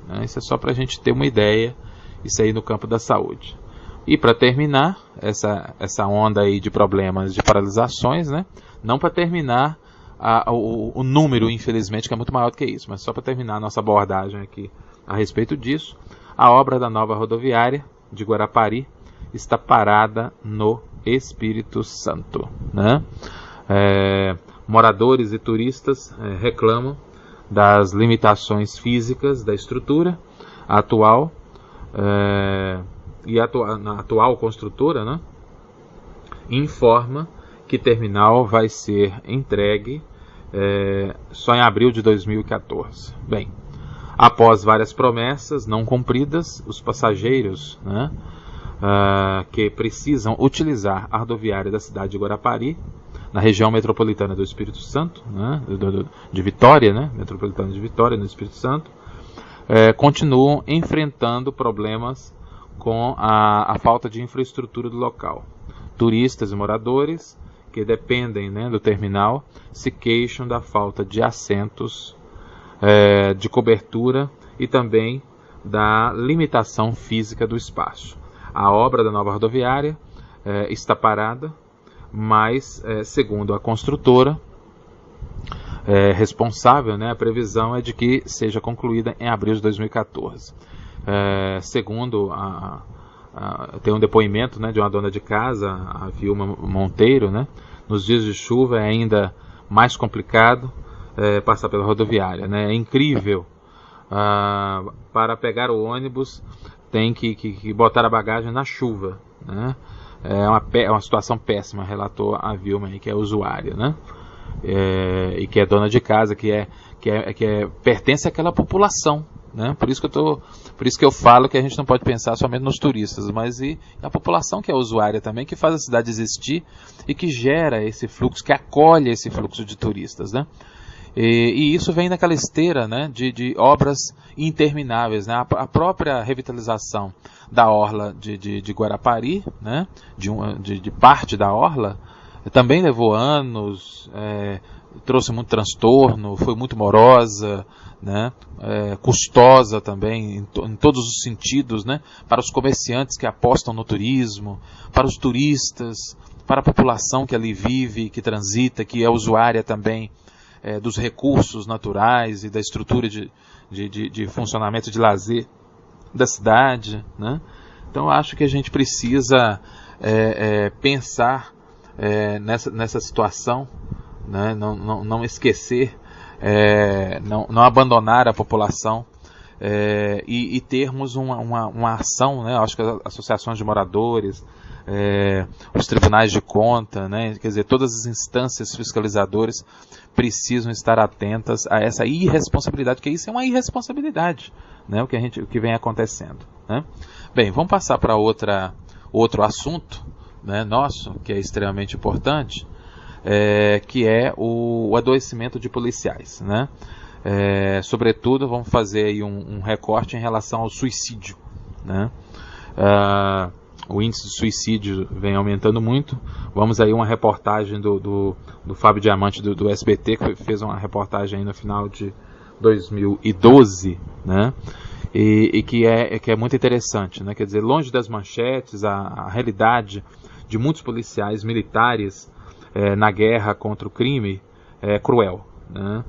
né? Isso é só para a gente ter uma ideia, isso aí no campo da saúde. E para terminar essa onda aí de problemas de paralisações, né? Não para terminar o número, infelizmente, que é muito maior do que isso, mas só para terminar a nossa abordagem aqui a respeito disso, a obra da nova rodoviária de Guarapari está parada no Espírito Santo, né? Moradores e turistas reclamam das limitações físicas da estrutura atual, e a atual construtora, né, informa que o terminal vai ser entregue só em abril de 2014. Bem, após várias promessas não cumpridas, os passageiros, né, que precisam utilizar a rodoviária da cidade de Guarapari, na região metropolitana do Espírito Santo, né, de Vitória, né, metropolitana de Vitória, no Espírito Santo, continuam enfrentando problemas com a falta de infraestrutura do local. Turistas e moradores que dependem, né, do terminal se queixam da falta de assentos, de cobertura e também da limitação física do espaço. A obra da nova rodoviária está parada, mas, segundo a construtora responsável, né, a previsão é de que seja concluída em abril de 2014. Segundo tem um depoimento, né, de uma dona de casa, a Vilma Monteiro, né, nos dias de chuva é ainda mais complicado passar pela rodoviária, né, é incrível. Para pegar o ônibus tem que botar a bagagem na chuva, né? É uma situação péssima, relatou a Vilma, que é usuária, né? E que é dona de casa, que pertence àquela população, né? Por isso que eu falo que a gente não pode pensar somente nos turistas, mas e a população que é usuária também, que faz a cidade existir e que gera esse fluxo, que acolhe esse fluxo de turistas, né? E isso vem naquela esteira, né, de obras intermináveis, né? A própria revitalização da orla de Guarapari, né, de parte da orla, também levou anos, trouxe muito transtorno, foi muito morosa, né, custosa também em todos os sentidos, né, para os comerciantes que apostam no turismo, para os turistas, para a população que ali vive, que transita, que é usuária também dos recursos naturais e da estrutura de funcionamento de lazer da cidade, né? Então acho que a gente precisa pensar nessa situação, né? Não esquecer, não abandonar a população, e termos uma ação, né? Acho que as associações de moradores, os tribunais de conta, né? Quer dizer, todas as instâncias fiscalizadoras precisam estar atentas a essa irresponsabilidade, porque isso é uma irresponsabilidade, né? O que vem acontecendo, né? Bem, vamos passar para outro assunto, né, nosso, que é extremamente importante, que é o adoecimento de policiais, né? Sobretudo, vamos fazer aí um recorte em relação ao suicídio, né? O índice de suicídio vem aumentando muito. Vamos aí uma reportagem do Fábio Diamante do SBT, que fez uma reportagem aí no final de 2012, né? E que é muito interessante, né? Quer dizer, longe das manchetes, a realidade de muitos policiais militares na guerra contra o crime é cruel, né?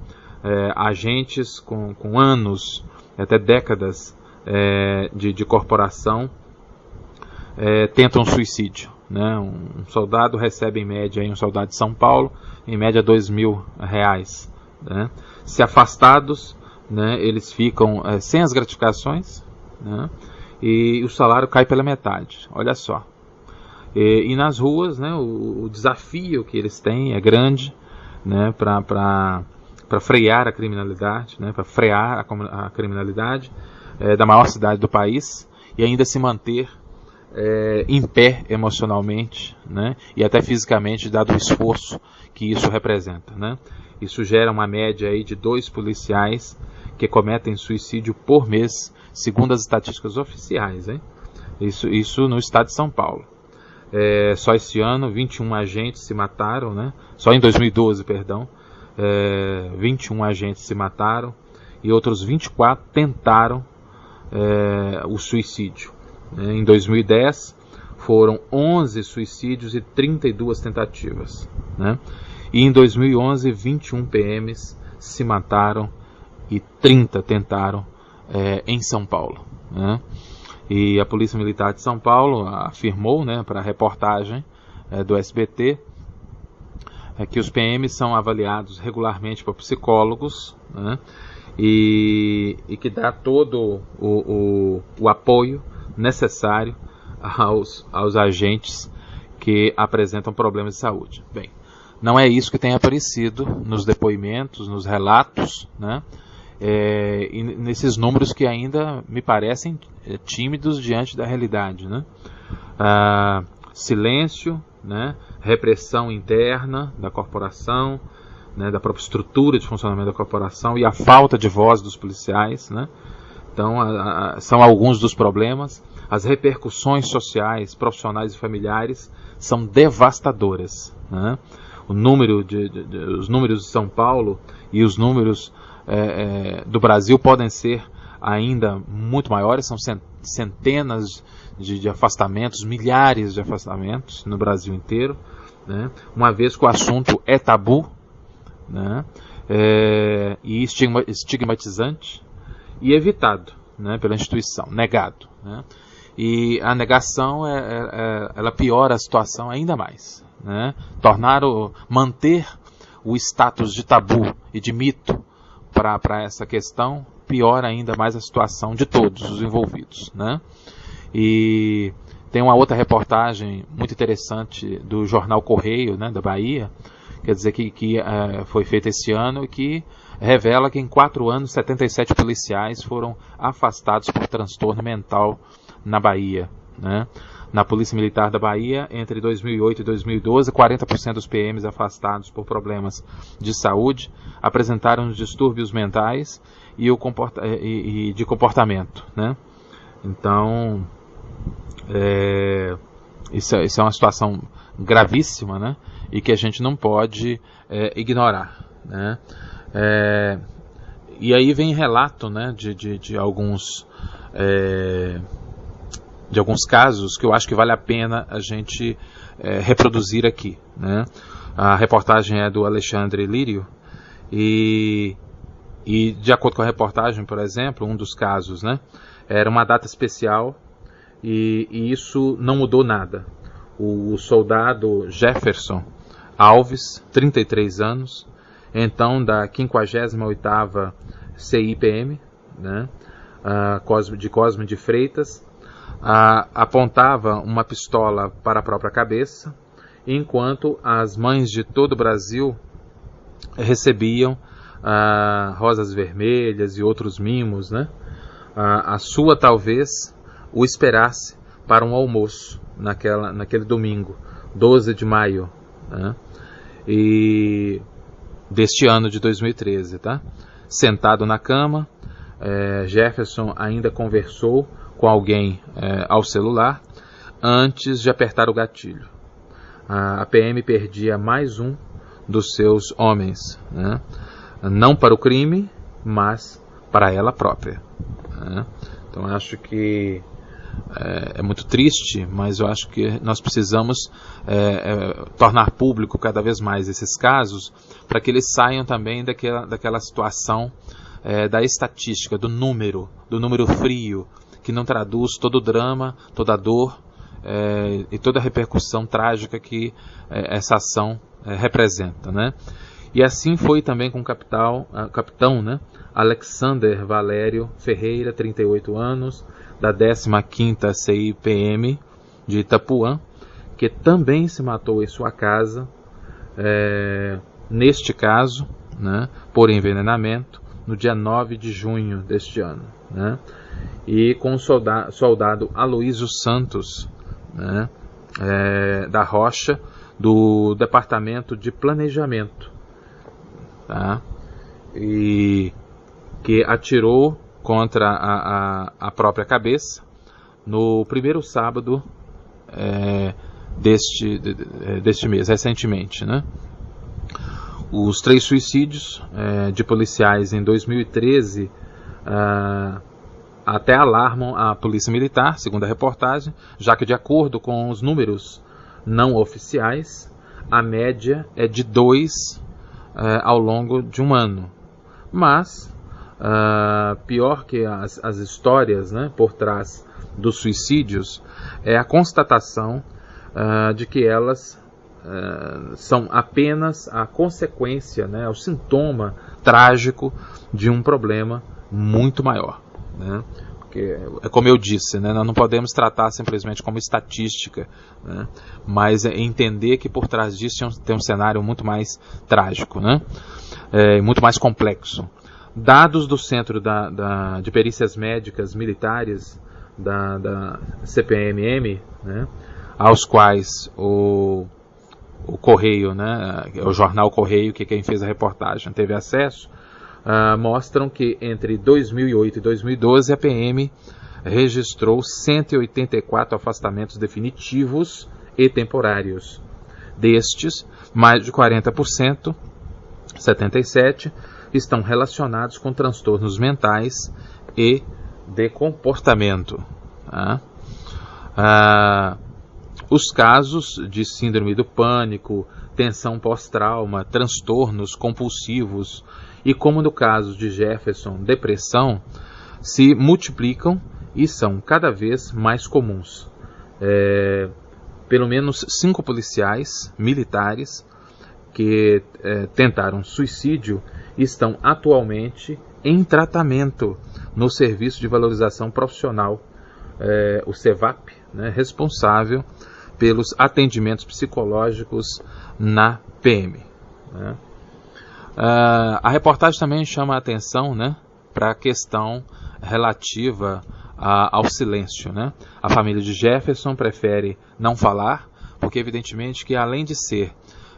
Agentes com anos, até décadas de corporação, tentam suicídio, né? Um soldado recebe em média, um soldado de São Paulo, em média R$2.000, né? Se afastados, né, eles ficam sem as gratificações, né? E o salário cai pela metade, olha só. E nas ruas, né, o desafio que eles têm é grande, né, para frear a criminalidade, né, para frear a criminalidade da maior cidade do país e ainda se manter em pé emocionalmente, né, e até fisicamente, dado o esforço que isso representa, né. Isso gera uma média aí de 2 policiais que cometem suicídio por mês, segundo as estatísticas oficiais, hein? Isso no estado de São Paulo. Só esse ano 21 agentes se mataram, né? Só em 2012, perdão, 21 agentes se mataram e outros 24 tentaram o suicídio. Em 2010 foram 11 suicídios e 32 tentativas, né? E em 2011, 21 PMs se mataram e 30 tentaram em São Paulo, né? E a Polícia Militar de São Paulo afirmou, né, para a reportagem do SBT, que os PMs são avaliados regularmente por psicólogos, né, e que dá todo o apoio necessário aos agentes que apresentam problemas de saúde. Bem, não é isso que tem aparecido nos depoimentos, nos relatos, né? E nesses números que ainda me parecem tímidos diante da realidade, né? Silêncio, né? Repressão interna da corporação, né? Da própria estrutura de funcionamento da corporação e a falta de voz dos policiais, né? Então, são alguns dos problemas. As repercussões sociais, profissionais e familiares são devastadoras, né? Os números de São Paulo e os números do Brasil podem ser ainda muito maiores, são centenas de afastamentos, milhares de afastamentos no Brasil inteiro, né? Uma vez que o assunto é tabu, né? E estigmatizante e evitado, né, pela instituição, negado, né? E a negação ela piora a situação ainda mais, né? Manter o status de tabu e de mito para essa questão piora ainda mais a situação de todos os envolvidos, né? E tem uma outra reportagem muito interessante do jornal Correio, né, da Bahia, quer dizer que foi feita esse ano e que revela que em 4 anos 77 policiais foram afastados por transtorno mental na Bahia, né? Na Polícia Militar da Bahia, entre 2008 e 2012, 40% dos PMs afastados por problemas de saúde apresentaram distúrbios mentais e de comportamento, né? Então, isso é uma situação gravíssima, né? E que a gente não pode ignorar, né? E aí vem relato, né, de alguns casos que eu acho que vale a pena a gente reproduzir aqui, né? A reportagem é do Alexandre Lírio e de acordo com a reportagem, por exemplo, um dos casos, né, era uma data especial e isso não mudou nada. O soldado Jefferson Alves, 33 anos, então da 58ª CIPM, né, de Cosme de Freitas, apontava uma pistola para a própria cabeça, enquanto as mães de todo o Brasil recebiam rosas vermelhas e outros mimos, né? A sua talvez o esperasse para um almoço naquele domingo, 12 de maio, né? E deste ano de 2013, tá? Sentado na cama, Jefferson ainda conversou com alguém ao celular antes de apertar o gatilho. A PM perdia mais um dos seus homens, né? Não para o crime, mas para ela própria, né? Então acho que é muito triste, mas eu acho que nós precisamos tornar público cada vez mais esses casos para que eles saiam também daquela situação da estatística, do número frio, que não traduz todo o drama, toda a dor e toda a repercussão trágica que essa ação representa, né? E assim foi também com o capitão, né, Alexander Valério Ferreira, 38 anos, da 15ª CIPM de Itapuã, que também se matou em sua casa, neste caso, né, por envenenamento, no dia 9 de junho deste ano, né? E com o soldado Aloísio Santos, né, da Rocha, do Departamento de Planejamento, tá? E que atirou contra a própria cabeça no primeiro sábado deste mês, recentemente, né? Os 3 suicídios de policiais em 2013 até alarmam a polícia militar, segundo a reportagem, já que de acordo com os números não oficiais, a média é de 2 ao longo de um ano. Mas, pior que as histórias, né, por trás dos suicídios, é a constatação de que elas são apenas a consequência, né, o sintoma trágico de um problema muito maior, né? Porque, como eu disse, né, nós não podemos tratar simplesmente como estatística, né, mas entender que por trás disso tem um cenário muito mais trágico, né, muito mais complexo. Dados do Centro de Perícias Médicas Militares da CPMM, né, aos quais o Correio, né, o jornal Correio, que quem fez a reportagem teve acesso, mostram que entre 2008 e 2012 a PM registrou 184 afastamentos definitivos e temporários. Destes, mais de 40%, 77%, estão relacionados com transtornos mentais e de comportamento. Os casos de síndrome do pânico, tensão pós-trauma, transtornos compulsivos e, como no caso de Jefferson, depressão, se multiplicam e são cada vez mais comuns. Pelo menos 5 policiais militares que tentaram suicídio estão atualmente em tratamento no Serviço de Valorização Profissional, o CEVAP, né, responsável pelos atendimentos psicológicos na PM. Né. A reportagem também chama a atenção, né, para a questão relativa ao silêncio. Né. A família de Jefferson prefere não falar, porque evidentemente que além de ser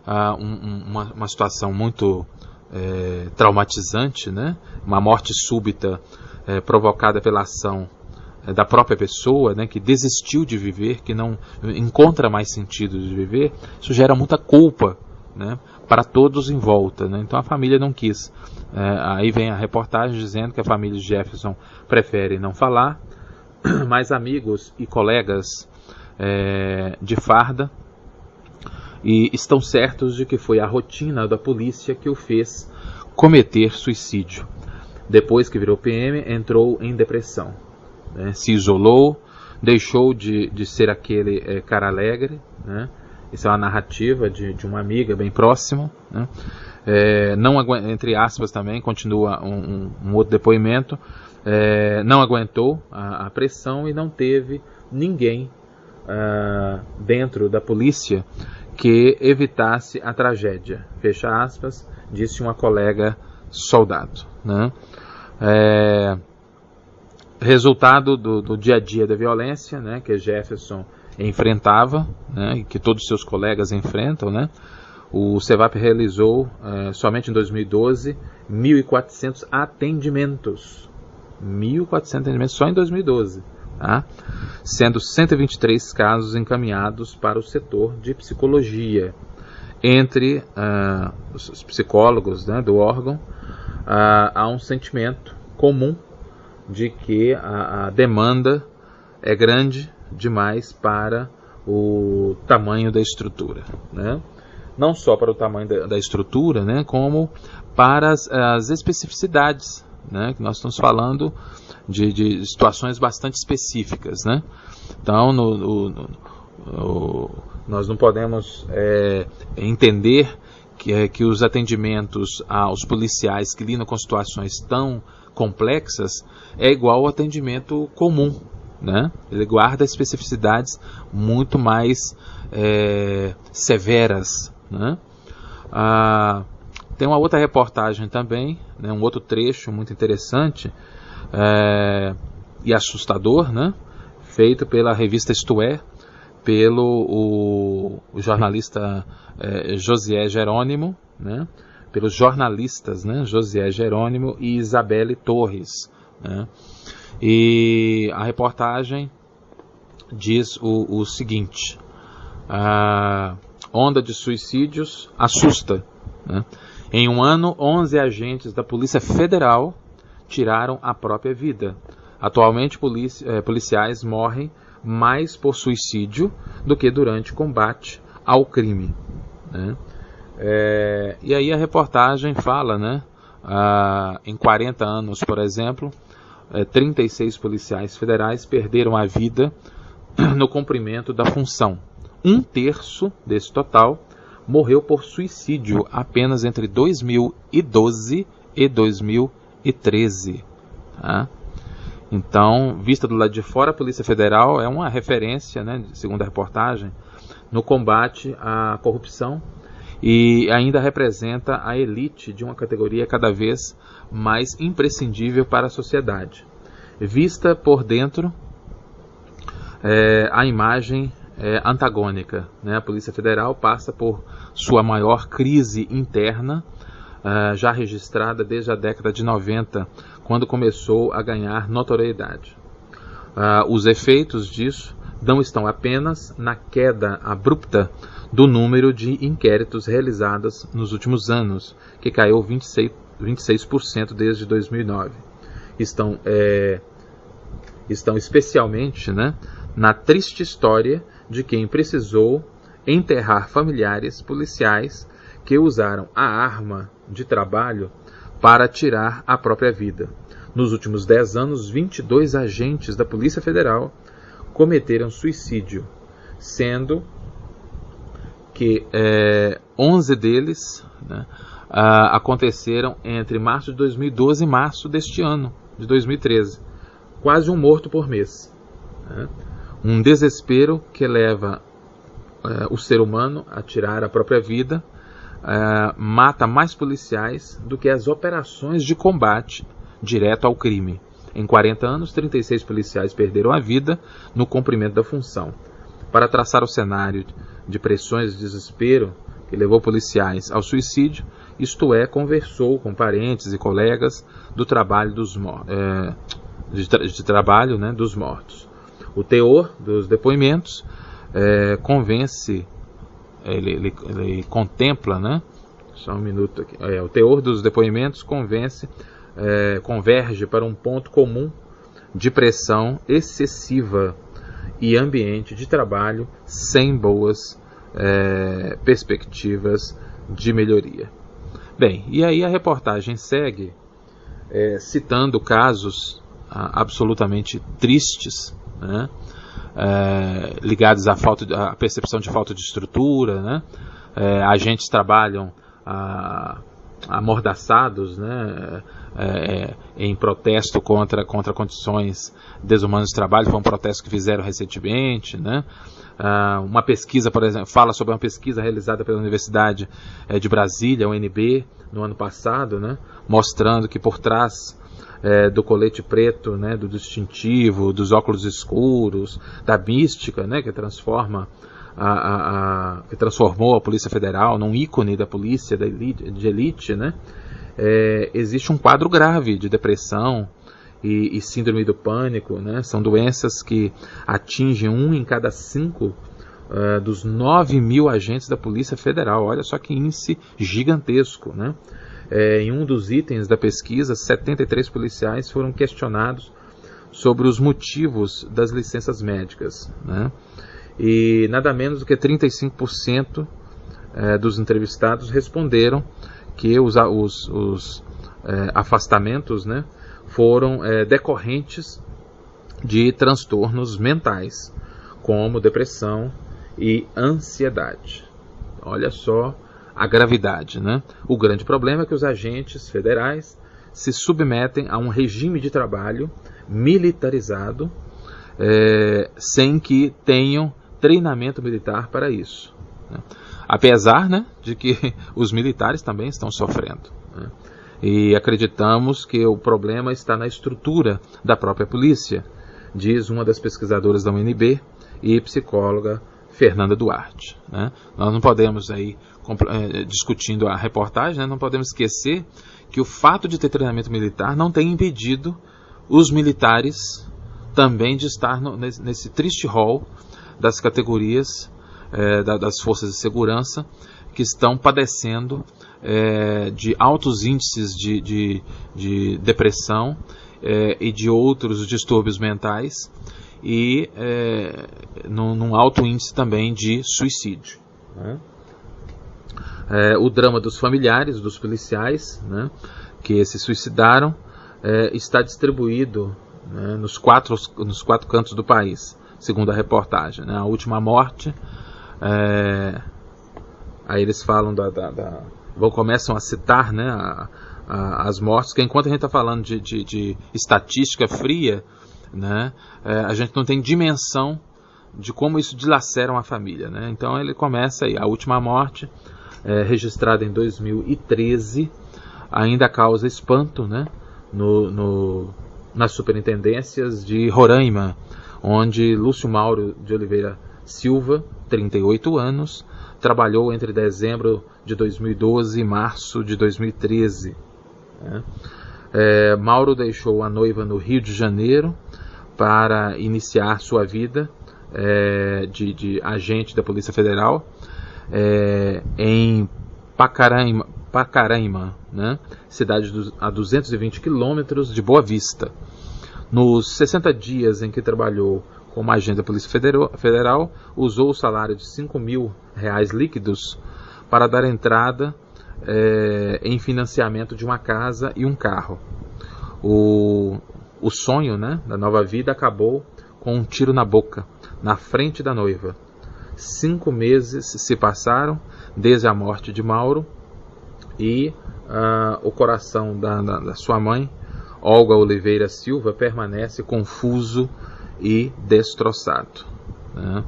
uma situação muito traumatizante, né, uma morte súbita provocada pela ação da própria pessoa, né, que desistiu de viver, que não encontra mais sentido de viver, isso gera muita culpa, né, para todos em volta. Né? Então a família não quis. Aí vem a reportagem dizendo que a família de Jefferson prefere não falar, mas amigos e colegas de farda e estão certos de que foi a rotina da polícia que o fez cometer suicídio. Depois que virou PM, entrou em depressão. Né? Se isolou, deixou de ser aquele cara alegre. Né? Isso é uma narrativa de uma amiga bem próxima. Né? Não, entre aspas também, continua um outro depoimento, não aguentou a pressão e não teve ninguém dentro da polícia que evitasse a tragédia. Fecha aspas, disse uma colega soldado. Né? Resultado do dia a dia da violência, né, que Jefferson enfrentava, né, e que todos os seus colegas enfrentam, né, o CEVAP realizou somente em 2012 1.400 atendimentos. 1.400 atendimentos só em 2012. Tá? Sendo 123 casos encaminhados para o setor de psicologia. Entre os psicólogos, né, do órgão, há um sentimento comum de que a demanda é grande demais para o tamanho da estrutura. Né? Não só para o tamanho da estrutura, né, como para as especificidades. Né, que nós estamos falando de situações bastante específicas. Né? Então, nós não podemos entender que os atendimentos aos policiais que lidam com situações tão complexas é igual ao atendimento comum. Né? Ele guarda especificidades muito mais severas. Né? Tem uma outra reportagem também, né, um outro trecho muito interessante e assustador, né, feito pela revista Isto É, pelo o jornalista Josié Jerônimo, né, pelos jornalistas, né, Josié Jerônimo e Isabelle Torres. Né, e a reportagem diz o seguinte: a onda de suicídios assusta. Né? Em um ano, 11 agentes da Polícia Federal tiraram a própria vida. Atualmente, policiais morrem mais por suicídio do que durante combate ao crime, né? E aí a reportagem fala, né, em 40 anos, por exemplo, 36 policiais federais perderam a vida no cumprimento da função. 1/3 desse total morreu por suicídio apenas entre 2012 e 2013. Tá? Então, vista do lado de fora, a Polícia Federal é uma referência, né, segundo a reportagem, no combate à corrupção e ainda representa a elite de uma categoria cada vez mais imprescindível para a sociedade. Vista por dentro, a imagem antagônica, né? A Polícia Federal passa por sua maior crise interna, já registrada desde a década de 90, quando começou a ganhar notoriedade. Os efeitos disso não estão apenas na queda abrupta do número de inquéritos realizados nos últimos anos, que caiu 26% desde 2009. Estão especialmente, né, na triste história de quem precisou enterrar familiares policiais que usaram a arma de trabalho para tirar a própria vida. Nos últimos 10 anos, 22 agentes da Polícia Federal cometeram suicídio, sendo que 11 deles, né, aconteceram entre março de 2012 e março deste ano, de 2013. Quase um morto por mês. Né? Um desespero que leva o ser humano a tirar a própria vida, mata mais policiais do que as operações de combate direto ao crime. Em 40 anos, 36 policiais perderam a vida no cumprimento da função. Para traçar o cenário de pressões e desespero que levou policiais ao suicídio, isto é, conversou com parentes e colegas do trabalho dos mortos. O teor dos depoimentos convence, ele contempla, né? Só um minuto aqui. O teor dos depoimentos converge para um ponto comum de pressão excessiva e ambiente de trabalho sem boas perspectivas de melhoria. Bem, e aí a reportagem segue citando casos absolutamente tristes, né, ligados à percepção de falta de estrutura, né, agentes trabalham amordaçados, né, em protesto contra condições desumanas de trabalho. Foi um protesto que fizeram recentemente, né. Uma pesquisa, por exemplo, fala sobre uma pesquisa realizada pela Universidade de Brasília, UNB, no ano passado, né, mostrando que por trás do colete preto, né, do distintivo, dos óculos escuros, da mística, né, que transformou a Polícia Federal num ícone da polícia de elite, né, existe um quadro grave de depressão e síndrome do pânico, né? São doenças que atingem 1 em cada 5 dos 9.000 agentes da Polícia Federal. Olha só que índice gigantesco, né? Em um dos itens da pesquisa, 73 policiais foram questionados sobre os motivos das licenças médicas, né? E nada menos do que 35% dos entrevistados responderam que os afastamentos, né, foram decorrentes de transtornos mentais, como depressão e ansiedade. Olha só a gravidade, né? O grande problema é que os agentes federais se submetem a um regime de trabalho militarizado, sem que tenham treinamento militar para isso, né? Apesar, né, de que os militares também estão sofrendo, né? E acreditamos que o problema está na estrutura da própria polícia, diz uma das pesquisadoras da UNB e psicóloga Fernanda Duarte, né? Nós não podemos, aí, discutindo a reportagem, né, não podemos esquecer que o fato de ter treinamento militar não tem impedido os militares também de estar nesse triste rol das categorias das forças de segurança que estão padecendo de altos índices de depressão e de outros distúrbios mentais, e num alto índice também de suicídio, né? O drama dos familiares, dos policiais, né, que se suicidaram, está distribuído, né, nos quatro cantos do país, segundo a reportagem, né? A última morte, aí eles falam começam a citar, né, as mortes, que enquanto a gente está falando de estatística fria, né, a gente não tem dimensão de como isso dilacera uma família, né? Então ele começa aí, a última morte, registrada em 2013, ainda causa espanto, né, nas superintendências de Roraima, onde Lúcio Mauro de Oliveira Silva, 38 anos, trabalhou entre dezembro de 2012 e março de 2013. Né? Mauro deixou a noiva no Rio de Janeiro para iniciar sua vida de agente da Polícia Federal em Pacaraima, né? Cidade a 220 quilômetros de Boa Vista. Nos 60 dias em que trabalhou como agente da Polícia Federal, usou o salário de R$5.000 líquidos para dar entrada em financiamento de uma casa e um carro. O sonho, né, da nova vida acabou com um tiro na boca, na frente da noiva. 5 meses se passaram desde a morte de Mauro e o coração da sua mãe, Olga Oliveira Silva, permanece confuso e destroçado, né?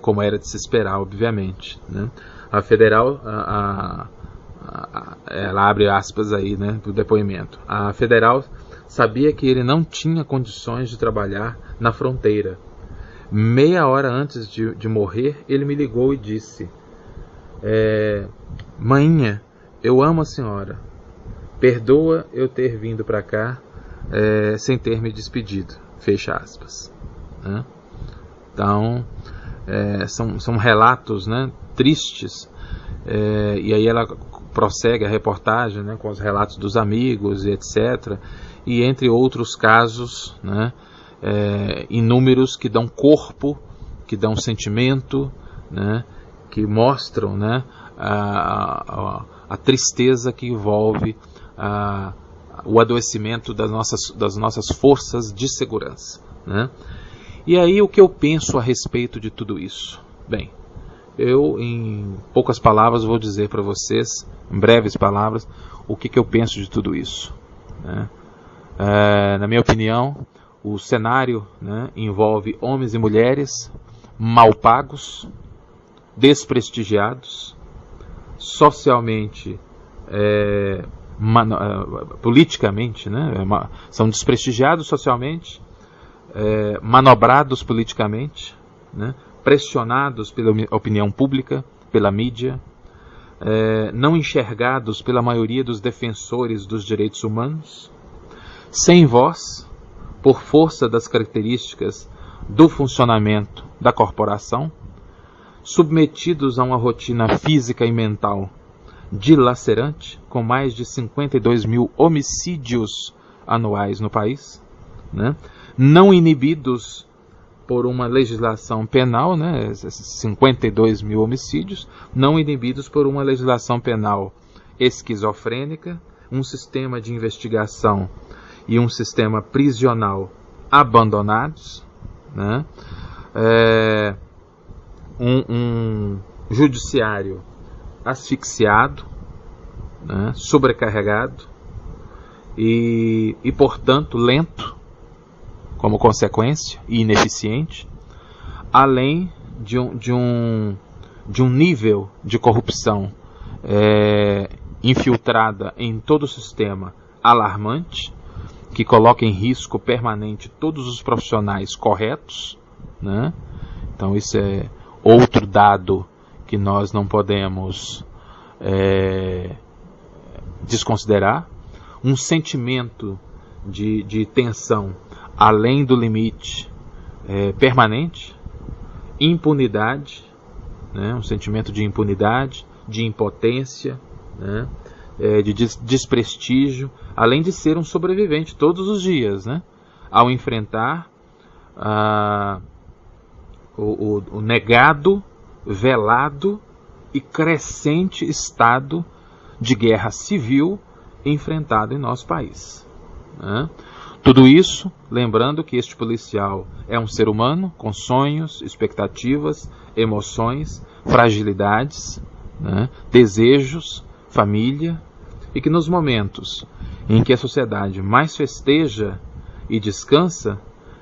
Como era de se esperar, obviamente, né? A federal, ela abre aspas aí, né, para o depoimento. A federal sabia que ele não tinha condições de trabalhar na fronteira. Meia hora antes de morrer, ele me ligou e disse: Mainha, eu amo a senhora. Perdoa eu ter vindo para cá sem ter me despedido. Fecha aspas. Né? Então, são relatos, né, tristes. E aí ela prossegue a reportagem, né, com os relatos dos amigos e etc. E entre outros casos, né, inúmeros que dão corpo, que dão sentimento, né, que mostram, né, a tristeza que envolve o adoecimento das nossas forças de segurança, né? E aí o que eu penso a respeito de tudo isso? Bem, eu em poucas palavras vou dizer para vocês, em breves palavras, o que eu penso de tudo isso, né? Na minha opinião, o cenário, né, envolve homens e mulheres mal pagos, desprestigiados, socialmente, politicamente, né, são desprestigiados socialmente, manobrados politicamente, né, pressionados pela opinião pública, pela mídia, não enxergados pela maioria dos defensores dos direitos humanos, sem voz, por força das características do funcionamento da corporação, submetidos a uma rotina física e mental dilacerante, com mais de 52 mil homicídios anuais no país, né? Não inibidos por uma legislação penal, né? 52 mil homicídios, não inibidos por uma legislação penal esquizofrênica, um sistema de investigação e um sistema prisional abandonados, né? Um judiciário asfixiado, né? Sobrecarregado e, portanto, lento como consequência e ineficiente, além de um nível de corrupção infiltrada em todo o sistema alarmante, que coloca em risco permanente todos os profissionais corretos, né? Então isso é outro dado que nós não podemos desconsiderar. Um sentimento de tensão além do limite permanente, impunidade, né? Um sentimento de impunidade, de impotência, né? de desprestígio, além de ser um sobrevivente todos os dias, né? Ao enfrentar o negado, velado e crescente estado de guerra civil enfrentado em nosso país, né? Tudo isso, lembrando que este policial é um ser humano com sonhos, expectativas, emoções, fragilidades, né? Desejos, família, e que nos momentos em que a sociedade mais festeja e descansa,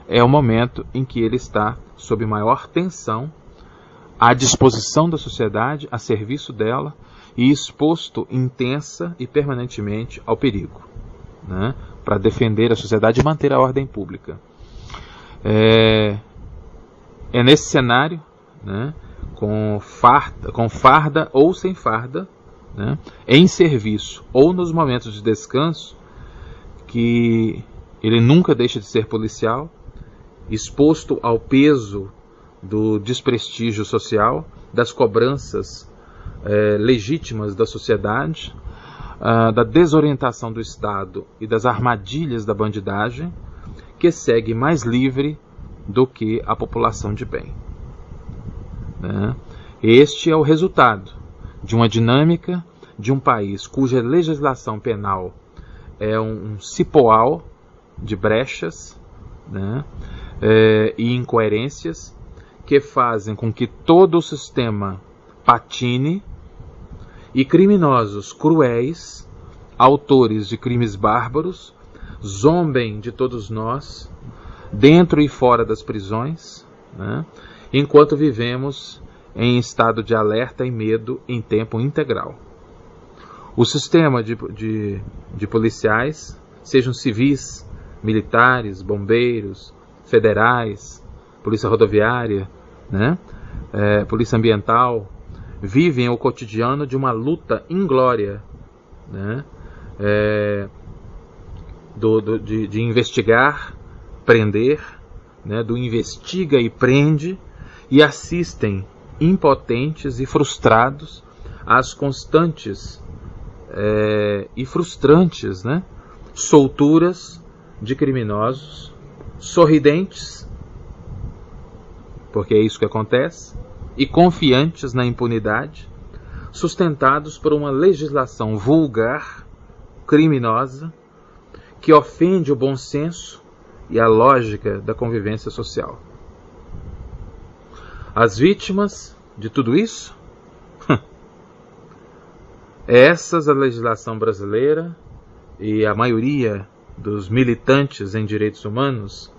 é o momento em que ele está sob maior tensão, à disposição da sociedade, a serviço dela, e exposto intensa e permanentemente ao perigo, né? Para defender a sociedade e manter a ordem pública. É nesse cenário, né, com farda ou sem farda, né, em serviço ou nos momentos de descanso, que ele nunca deixa de ser policial, exposto ao peso do desprestígio social, das cobranças legítimas da sociedade, da desorientação do Estado e das armadilhas da bandidagem, que segue mais livre do que a população de bem, né? Este é o resultado de uma dinâmica de um país cuja legislação penal é um cipoal de brechas, né, e incoerências que fazem com que todo o sistema patine e criminosos cruéis, autores de crimes bárbaros, zombem de todos nós, dentro e fora das prisões, né, enquanto vivemos em estado de alerta e medo em tempo integral. O sistema de policiais, sejam civis, militares, bombeiros, federais, polícia rodoviária, né, polícia ambiental, vivem o cotidiano de uma luta inglória, né, de investigar, prender, né, do investiga e prende, e assistem impotentes e frustrados às constantes e frustrantes, né, solturas de criminosos, sorridentes, porque é isso que acontece, e confiantes na impunidade, sustentados por uma legislação vulgar, criminosa, que ofende o bom senso e a lógica da convivência social. As vítimas de tudo isso? Essas a legislação brasileira e a maioria dos militantes em direitos humanos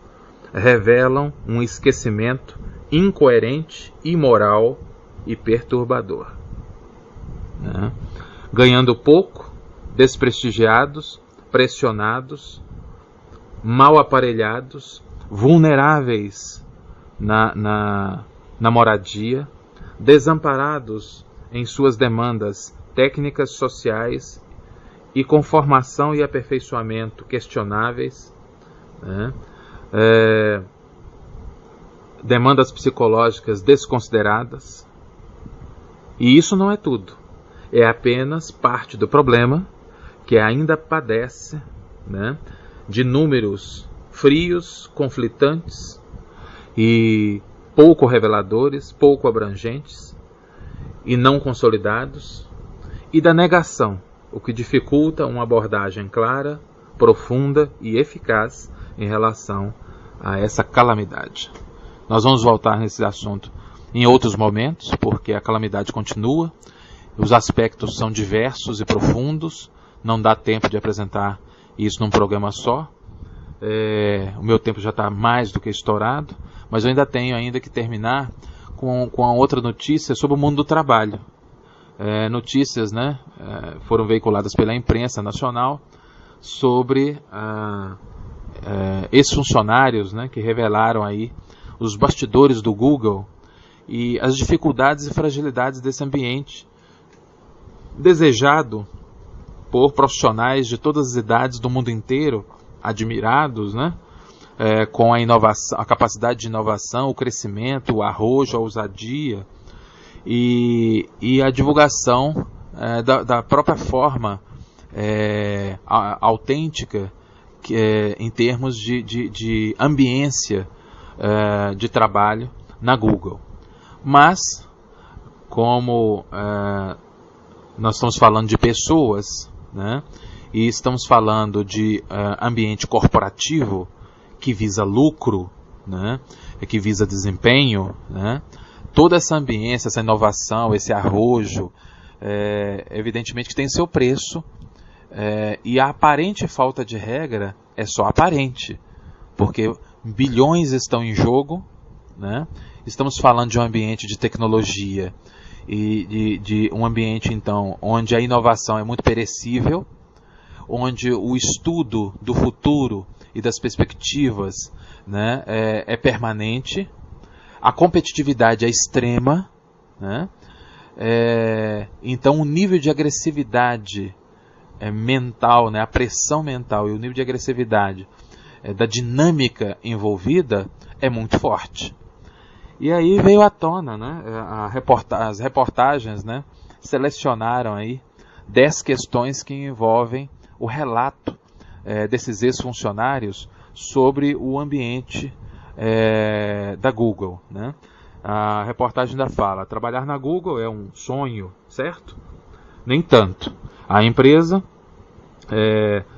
revelam um esquecimento incoerente, imoral e perturbador, né? Ganhando pouco, desprestigiados, pressionados, mal aparelhados, vulneráveis na moradia, desamparados em suas demandas técnicas sociais e com formação e aperfeiçoamento questionáveis, né? Demandas psicológicas desconsideradas. E isso não é tudo. É apenas parte do problema, que ainda padece, né, de números frios, conflitantes e pouco reveladores, pouco abrangentes e não consolidados, e da negação, o que dificulta uma abordagem clara, profunda e eficaz em relação a essa calamidade. Nós vamos voltar nesse assunto em outros momentos, porque a calamidade continua, os aspectos são diversos e profundos, não dá tempo de apresentar isso num programa só. O meu tempo já está mais do que estourado, mas eu ainda tenho que terminar com a outra notícia sobre o mundo do trabalho. Notícias, né, foram veiculadas pela imprensa nacional sobre ex-funcionários, né, que revelaram aí os bastidores do Google e as dificuldades e fragilidades desse ambiente desejado por profissionais de todas as idades do mundo inteiro, admirados, né, com a inovação, a capacidade de inovação, o crescimento, o arrojo, a ousadia e a divulgação da própria forma autêntica em termos de ambiência de trabalho na Google. Mas, como nós estamos falando de pessoas, né, e estamos falando de ambiente corporativo que visa lucro, né, que visa desempenho, né, toda essa ambiência, essa inovação, esse arrojo, evidentemente que tem seu preço, e a aparente falta de regra é só aparente, porque bilhões estão em jogo, né? Estamos falando de um ambiente de tecnologia e de um ambiente, então, onde a inovação é muito perecível, onde o estudo do futuro e das perspectivas, né, é permanente, a competitividade é extrema, né? Então o nível de agressividade mental, né, a pressão mental e o nível de agressividade da dinâmica envolvida é muito forte. E aí veio à tona, né, as reportagens, né, selecionaram aí 10 questões que envolvem o relato desses ex-funcionários sobre o ambiente da Google, né? A reportagem ainda fala: trabalhar na Google é um sonho, certo? Nem tanto. A empresa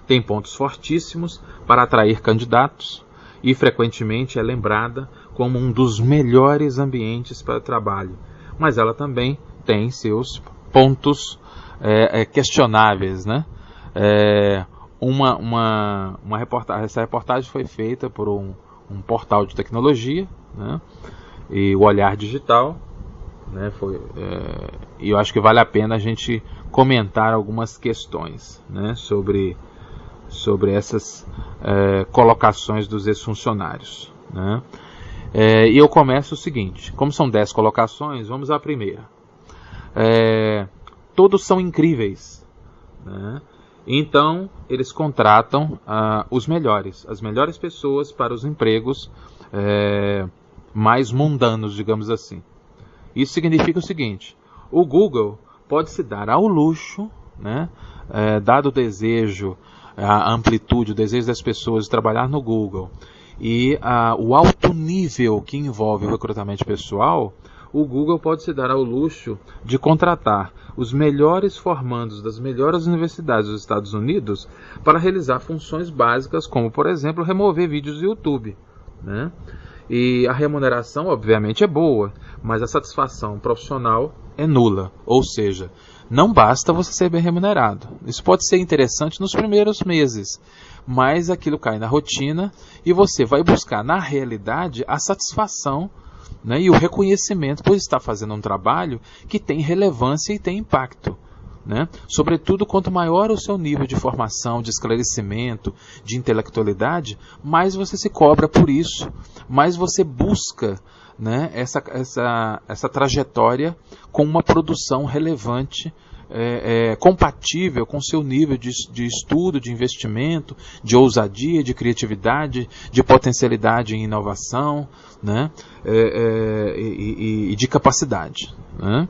tem pontos fortíssimos para atrair candidatos e frequentemente é lembrada como um dos melhores ambientes para trabalho. Mas ela também tem seus pontos questionáveis, né? Essa reportagem foi feita por um portal de tecnologia, né? E o Olhar Digital, né? E eu acho que vale a pena a gente comentar algumas questões, né, sobre essas colocações dos ex-funcionários, né? E eu começo o seguinte: como são 10 colocações, vamos à primeira. Todos são incríveis, né? Então eles contratam os melhores, as melhores pessoas para os empregos mais mundanos, digamos assim. Isso significa o seguinte: o Google pode se dar ao luxo, né, dado o desejo, a amplitude, o desejo das pessoas de trabalhar no Google e o alto nível que envolve o recrutamento pessoal, o Google pode se dar ao luxo de contratar os melhores formandos das melhores universidades dos Estados Unidos para realizar funções básicas como, por exemplo, remover vídeos do YouTube, né? E a remuneração, obviamente, é boa, mas a satisfação profissional é nula. Ou seja, não basta você ser bem remunerado. Isso pode ser interessante nos primeiros meses, mas aquilo cai na rotina e você vai buscar, na realidade, a satisfação, né, e o reconhecimento por estar fazendo um trabalho que tem relevância e tem impacto, né? Sobretudo, quanto maior o seu nível de formação, de esclarecimento, de intelectualidade, mais você se cobra por isso, mais você busca, né, essa trajetória com uma produção relevante, compatível com seu nível de estudo, de investimento, de ousadia, de criatividade, de potencialidade em inovação, né, e de capacidade, né?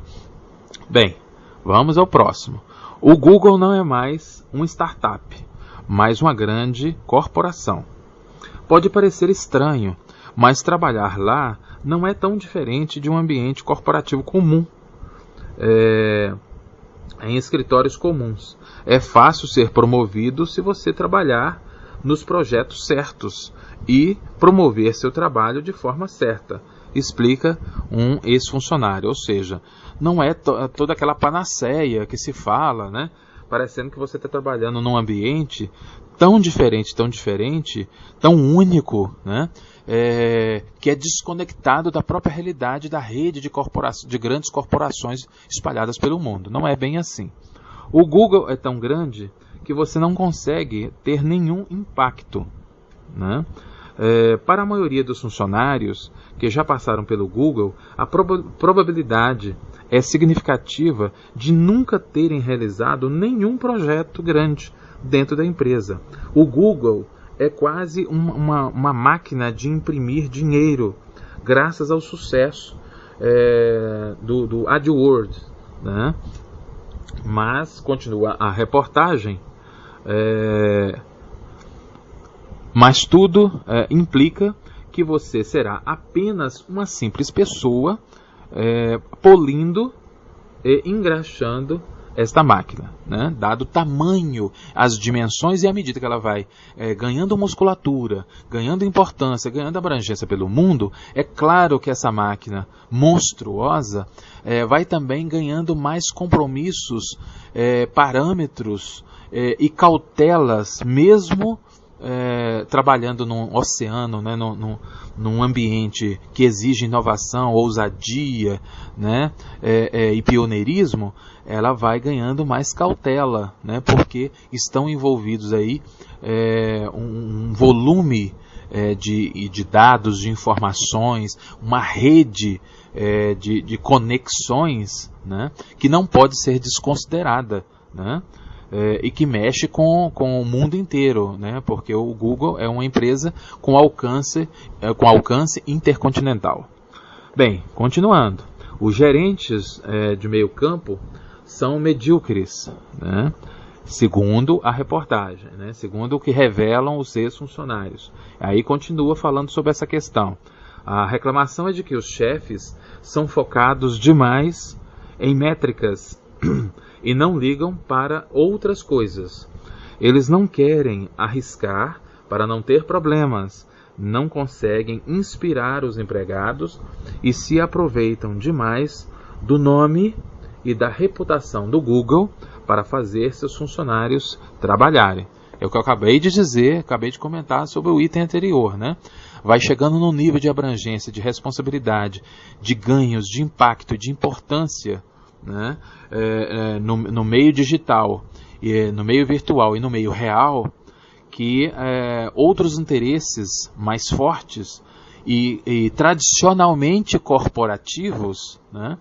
Bem, vamos ao próximo. O Google não é mais uma startup, mas uma grande corporação. Pode parecer estranho, mas trabalhar lá não é tão diferente de um ambiente corporativo comum, em escritórios comuns. É fácil ser promovido se você trabalhar nos projetos certos e promover seu trabalho de forma certa, explica um ex-funcionário. Ou seja, não é toda aquela panaceia que se fala, né, parecendo que você está trabalhando num ambiente tão diferente, tão único, né, que é desconectado da própria realidade da rede de grandes corporações espalhadas pelo mundo. Não é bem assim. O Google é tão grande que você não consegue ter nenhum impacto, né? Para a maioria dos funcionários que já passaram pelo Google, a probabilidade é significativa de nunca terem realizado nenhum projeto grande dentro da empresa. O Google é quase uma máquina de imprimir dinheiro, graças ao sucesso do AdWords, né? Mas, continua a reportagem, Mas tudo implica que você será apenas uma simples pessoa polindo e engraxando esta máquina, né? Dado o tamanho, as dimensões e a medida que ela vai ganhando musculatura, ganhando importância, ganhando abrangência pelo mundo, é claro que essa máquina monstruosa vai também ganhando mais compromissos, parâmetros e cautelas, mesmo trabalhando num oceano, né, num ambiente que exige inovação, ousadia, né, e pioneirismo, ela vai ganhando mais cautela, né, porque estão envolvidos aí um volume de dados, de informações, uma rede de conexões, né, que não pode ser desconsiderada, né, e que mexe com o mundo inteiro, né? Porque o Google é uma empresa com alcance intercontinental. Bem, continuando, os gerentes de meio campo são medíocres, né? Segundo a reportagem, né? Segundo o que revelam os ex-funcionários. Aí continua falando sobre essa questão. A reclamação é de que os chefes são focados demais em métricas e não ligam para outras coisas. Eles não querem arriscar para não ter problemas, não conseguem inspirar os empregados e se aproveitam demais do nome e da reputação do Google para fazer seus funcionários trabalharem. É o que eu acabei de dizer, acabei de comentar sobre o item anterior, né? Vai chegando num nível de abrangência, de responsabilidade, de ganhos, de impacto, de importância, né, no meio digital, no meio virtual e no meio real, que outros interesses mais fortes e tradicionalmente corporativos, né,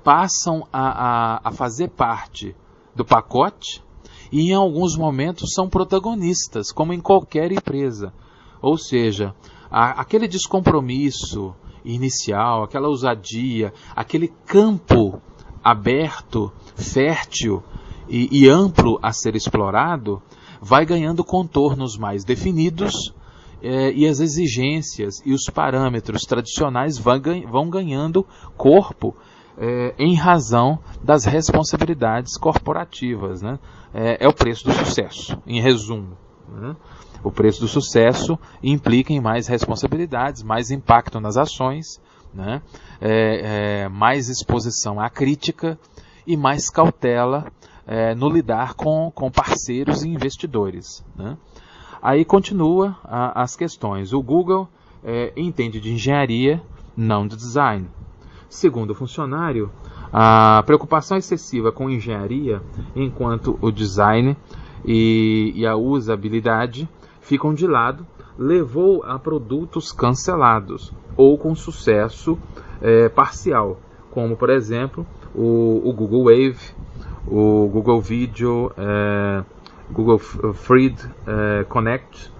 passam a fazer parte do pacote e em alguns momentos são protagonistas, como em qualquer empresa. Ou seja, aquele descompromisso inicial, aquela ousadia, aquele campo aberto, fértil e amplo a ser explorado, vai ganhando contornos mais definidos e as exigências e os parâmetros tradicionais vão ganhando corpo em razão das responsabilidades corporativas, né? É o preço do sucesso, em resumo, né? O preço do sucesso implica em mais responsabilidades, mais impacto nas ações, né? Mais exposição à crítica e mais cautela no lidar com parceiros e investidores, né? Aí continua as questões. O Google entende de engenharia, não de design. Segundo o funcionário, a preocupação excessiva com engenharia, enquanto o design e a usabilidade ficam de lado, levou a produtos cancelados ou com sucesso parcial, como por exemplo o Google Wave, o Google Video, Google Thread Connect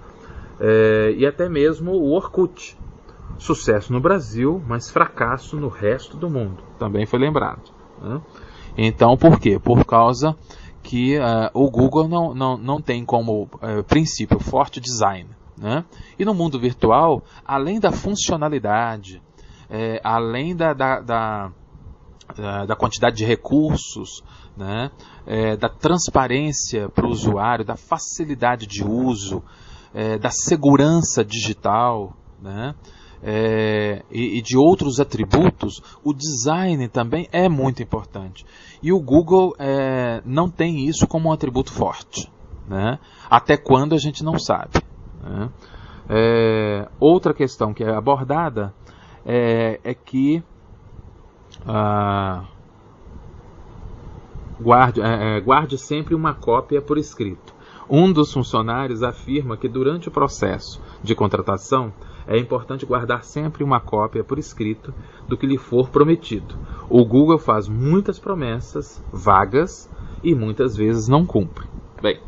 e até mesmo o Orkut. Sucesso no Brasil, mas fracasso no resto do mundo. Também foi lembrado, né? Então, por quê? Por causa que o Google não tem como princípio forte design, né? E no mundo virtual, além da funcionalidade, além da quantidade de recursos, né? Da transparência para o usuário, da facilidade de uso, da segurança digital, né? E de outros atributos, o design também é muito importante. E o Google não tem isso como um atributo forte, né? Até quando a gente não sabe, né? Outra questão que é abordada é que guarde sempre uma cópia por escrito. Um dos funcionários afirma que durante o processo de contratação é importante guardar sempre uma cópia por escrito do que lhe for prometido. O Google faz muitas promessas vagas e muitas vezes não cumpre. Bem,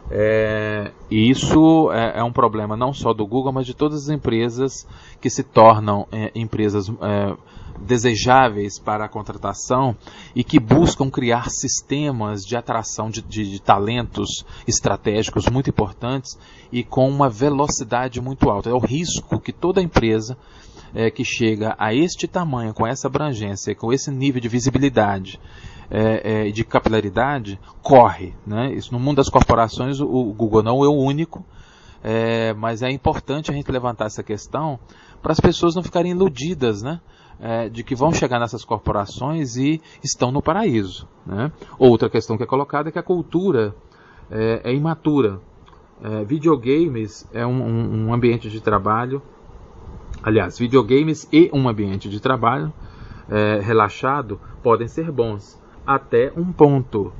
E isso é um problema não só do Google, mas de todas as empresas que se tornam empresas desejáveis para a contratação e que buscam criar sistemas de atração de talentos estratégicos muito importantes e com uma velocidade muito alta. É o risco que toda empresa que chega a este tamanho, com essa abrangência, com esse nível de visibilidade de capilaridade, corre, né? Isso no mundo das corporações, o Google não é o único, mas é importante a gente levantar essa questão para as pessoas não ficarem iludidas, né? De que vão chegar nessas corporações e estão no paraíso, né? Outra questão que é colocada é que a cultura é imatura. Videogames é um ambiente de trabalho, aliás, videogames e um ambiente de trabalho relaxado podem ser bons, até um ponto,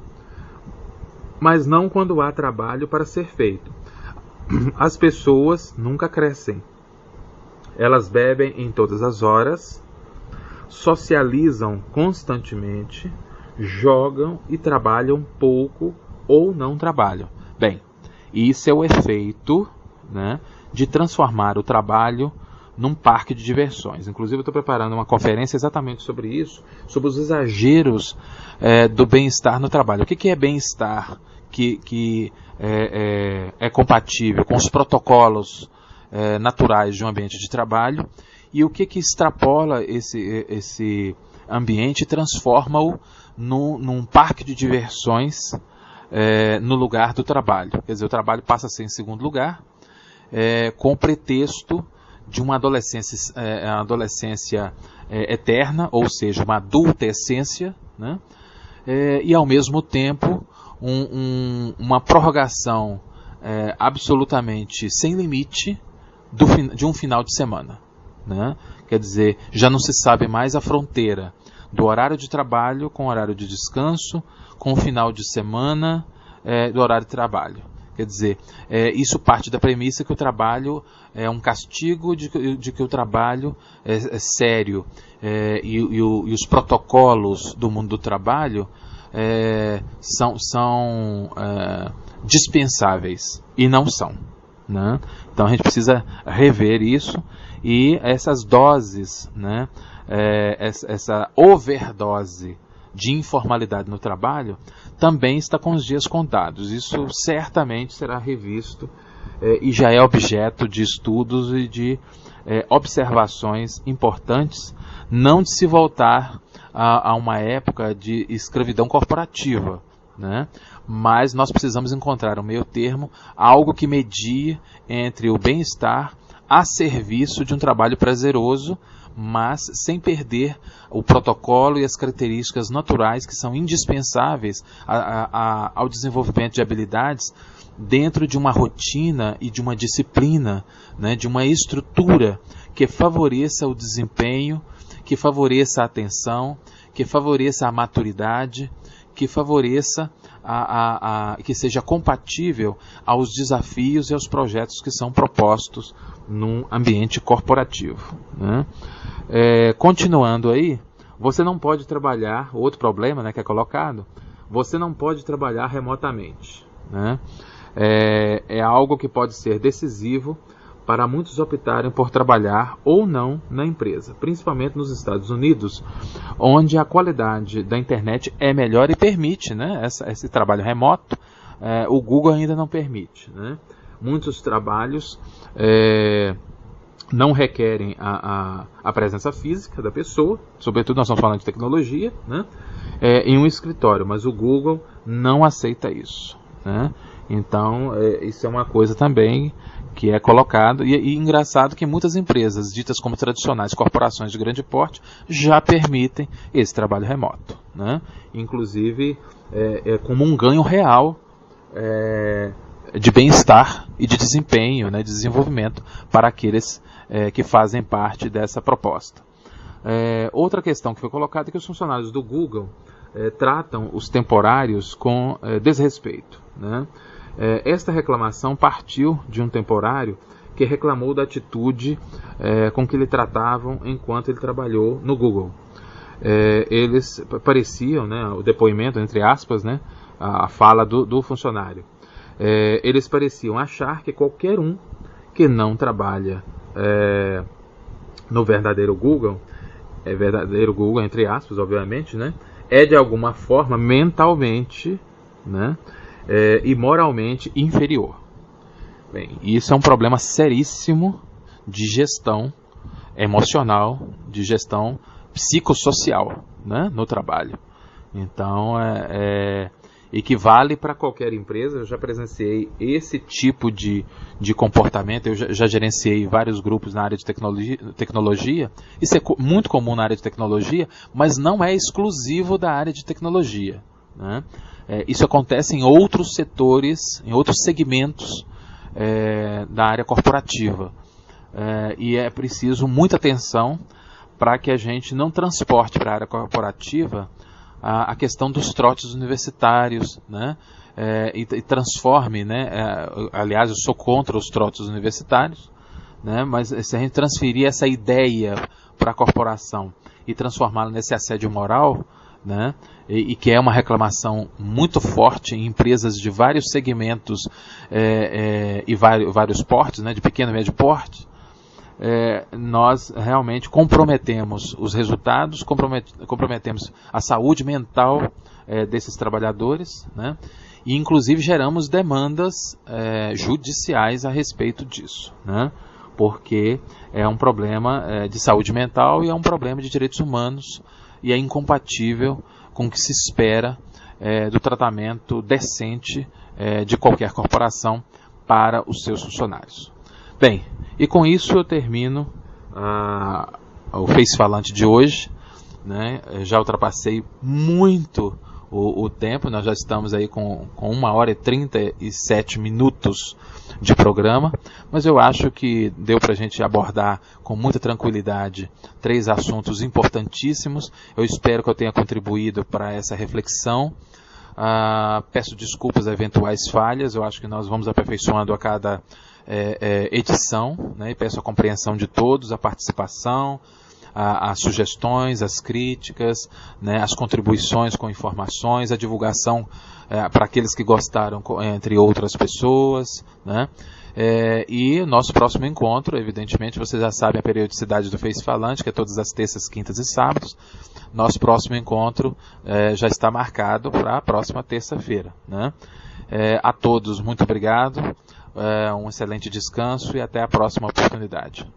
mas não quando há trabalho para ser feito. As pessoas nunca crescem, elas bebem em todas as horas, socializam constantemente, jogam e trabalham pouco ou não trabalham. Bem, isso é o efeito, né, de transformar o trabalho num parque de diversões. Inclusive eu estou preparando uma conferência exatamente sobre isso, sobre os exageros do bem-estar no trabalho. O que é bem-estar que é compatível com os protocolos naturais de um ambiente de trabalho, e o que extrapola esse ambiente e transforma-o num parque de diversões no lugar do trabalho. Quer dizer, o trabalho passa a ser em segundo lugar, com o pretexto de uma adolescência eterna, ou seja, uma adultescência, né? E ao mesmo tempo uma prorrogação absolutamente sem limite de um final de semana, né? Quer dizer, já não se sabe mais a fronteira do horário de trabalho com o horário de descanso, com o final de semana do horário de trabalho. Quer dizer, isso parte da premissa que o trabalho é um castigo, de que o trabalho é sério, e os protocolos do mundo do trabalho são dispensáveis, e não são, né? Então a gente precisa rever isso, e essas doses, né, essa overdose de informalidade no trabalho também está com os dias contados. Isso certamente será revisto e já é objeto de estudos e de observações importantes, não de se voltar a uma época de escravidão corporativa, né? Mas nós precisamos encontrar um meio termo, algo que medie entre o bem-estar a serviço de um trabalho prazeroso, mas sem perder o protocolo e as características naturais que são indispensáveis ao desenvolvimento de habilidades dentro de uma rotina e de uma disciplina, né, de uma estrutura que favoreça o desempenho, que favoreça a atenção, que favoreça a maturidade, que favoreça que seja compatível aos desafios e aos projetos que são propostos num ambiente corporativo, né? Continuando aí, você não pode trabalhar, outro problema, né, que é colocado, você não pode trabalhar remotamente, né? É algo que pode ser decisivo para muitos optarem por trabalhar ou não na empresa, principalmente nos Estados Unidos, onde a qualidade da internet é melhor e permite, né, esse trabalho remoto. O Google ainda não permite, né? Muitos trabalhos não requerem a presença física da pessoa, sobretudo nós estamos falando de tecnologia, né, em um escritório, mas o Google não aceita isso, né? Então, isso é uma coisa também que é colocado, e engraçado que muitas empresas, ditas como tradicionais, corporações de grande porte, já permitem esse trabalho remoto, né? Inclusive como um ganho real de bem-estar e de desempenho, né, de desenvolvimento para aqueles que fazem parte dessa proposta. Outra questão que foi colocada é que os funcionários do Google tratam os temporários com desrespeito, né? Esta reclamação partiu de um temporário que reclamou da atitude com que ele tratavam enquanto ele trabalhou no Google. Eles pareciam, né, o depoimento, entre aspas, né, a fala do funcionário, eles pareciam achar que qualquer um que não trabalha no verdadeiro Google entre aspas, obviamente, né, é de alguma forma mentalmente, né, e moralmente inferior. Bem, isso é um problema seríssimo de gestão emocional, de gestão psicossocial, né, no trabalho. Então, equivale para qualquer empresa. Eu já presenciei esse tipo de comportamento, eu já gerenciei vários grupos na área de tecnologia. Isso é muito comum na área de tecnologia, mas não é exclusivo da área de tecnologia, né? Isso acontece em outros setores, em outros segmentos da área corporativa. E é preciso muita atenção para que a gente não transporte para a área corporativa a questão dos trotes universitários, né? E transforme, né? Aliás, eu sou contra os trotes universitários, né? Mas se a gente transferir essa ideia para a corporação e transformá-la nesse assédio moral, né? E que é uma reclamação muito forte em empresas de vários segmentos e vários portes, né? De pequeno e médio porte, nós realmente comprometemos os resultados, comprometemos a saúde mental desses trabalhadores, né? E inclusive geramos demandas judiciais a respeito disso, né? Porque é um problema de saúde mental e é um problema de direitos humanos e é incompatível com o que se espera do tratamento decente de qualquer corporação para os seus funcionários. Bem, e com isso eu termino o Face Falante de hoje, né? Já ultrapassei muito o tempo, nós já estamos aí com 1h e 37 minutos de programa, mas eu acho que deu para a gente abordar com muita tranquilidade 3 assuntos importantíssimos. Eu espero que eu tenha contribuído para essa reflexão. Peço desculpas a eventuais falhas, eu acho que nós vamos aperfeiçoando a cada edição, né? E peço a compreensão de todos, a participação, as sugestões, as críticas, né? As contribuições com informações, a divulgação para aqueles que gostaram, entre outras pessoas, né? E nosso próximo encontro, evidentemente, vocês já sabem a periodicidade do Face Falante, que é todas as terças, quintas e sábados. Nosso próximo encontro já está marcado para a próxima terça-feira, né? A todos, muito obrigado, um excelente descanso e até a próxima oportunidade.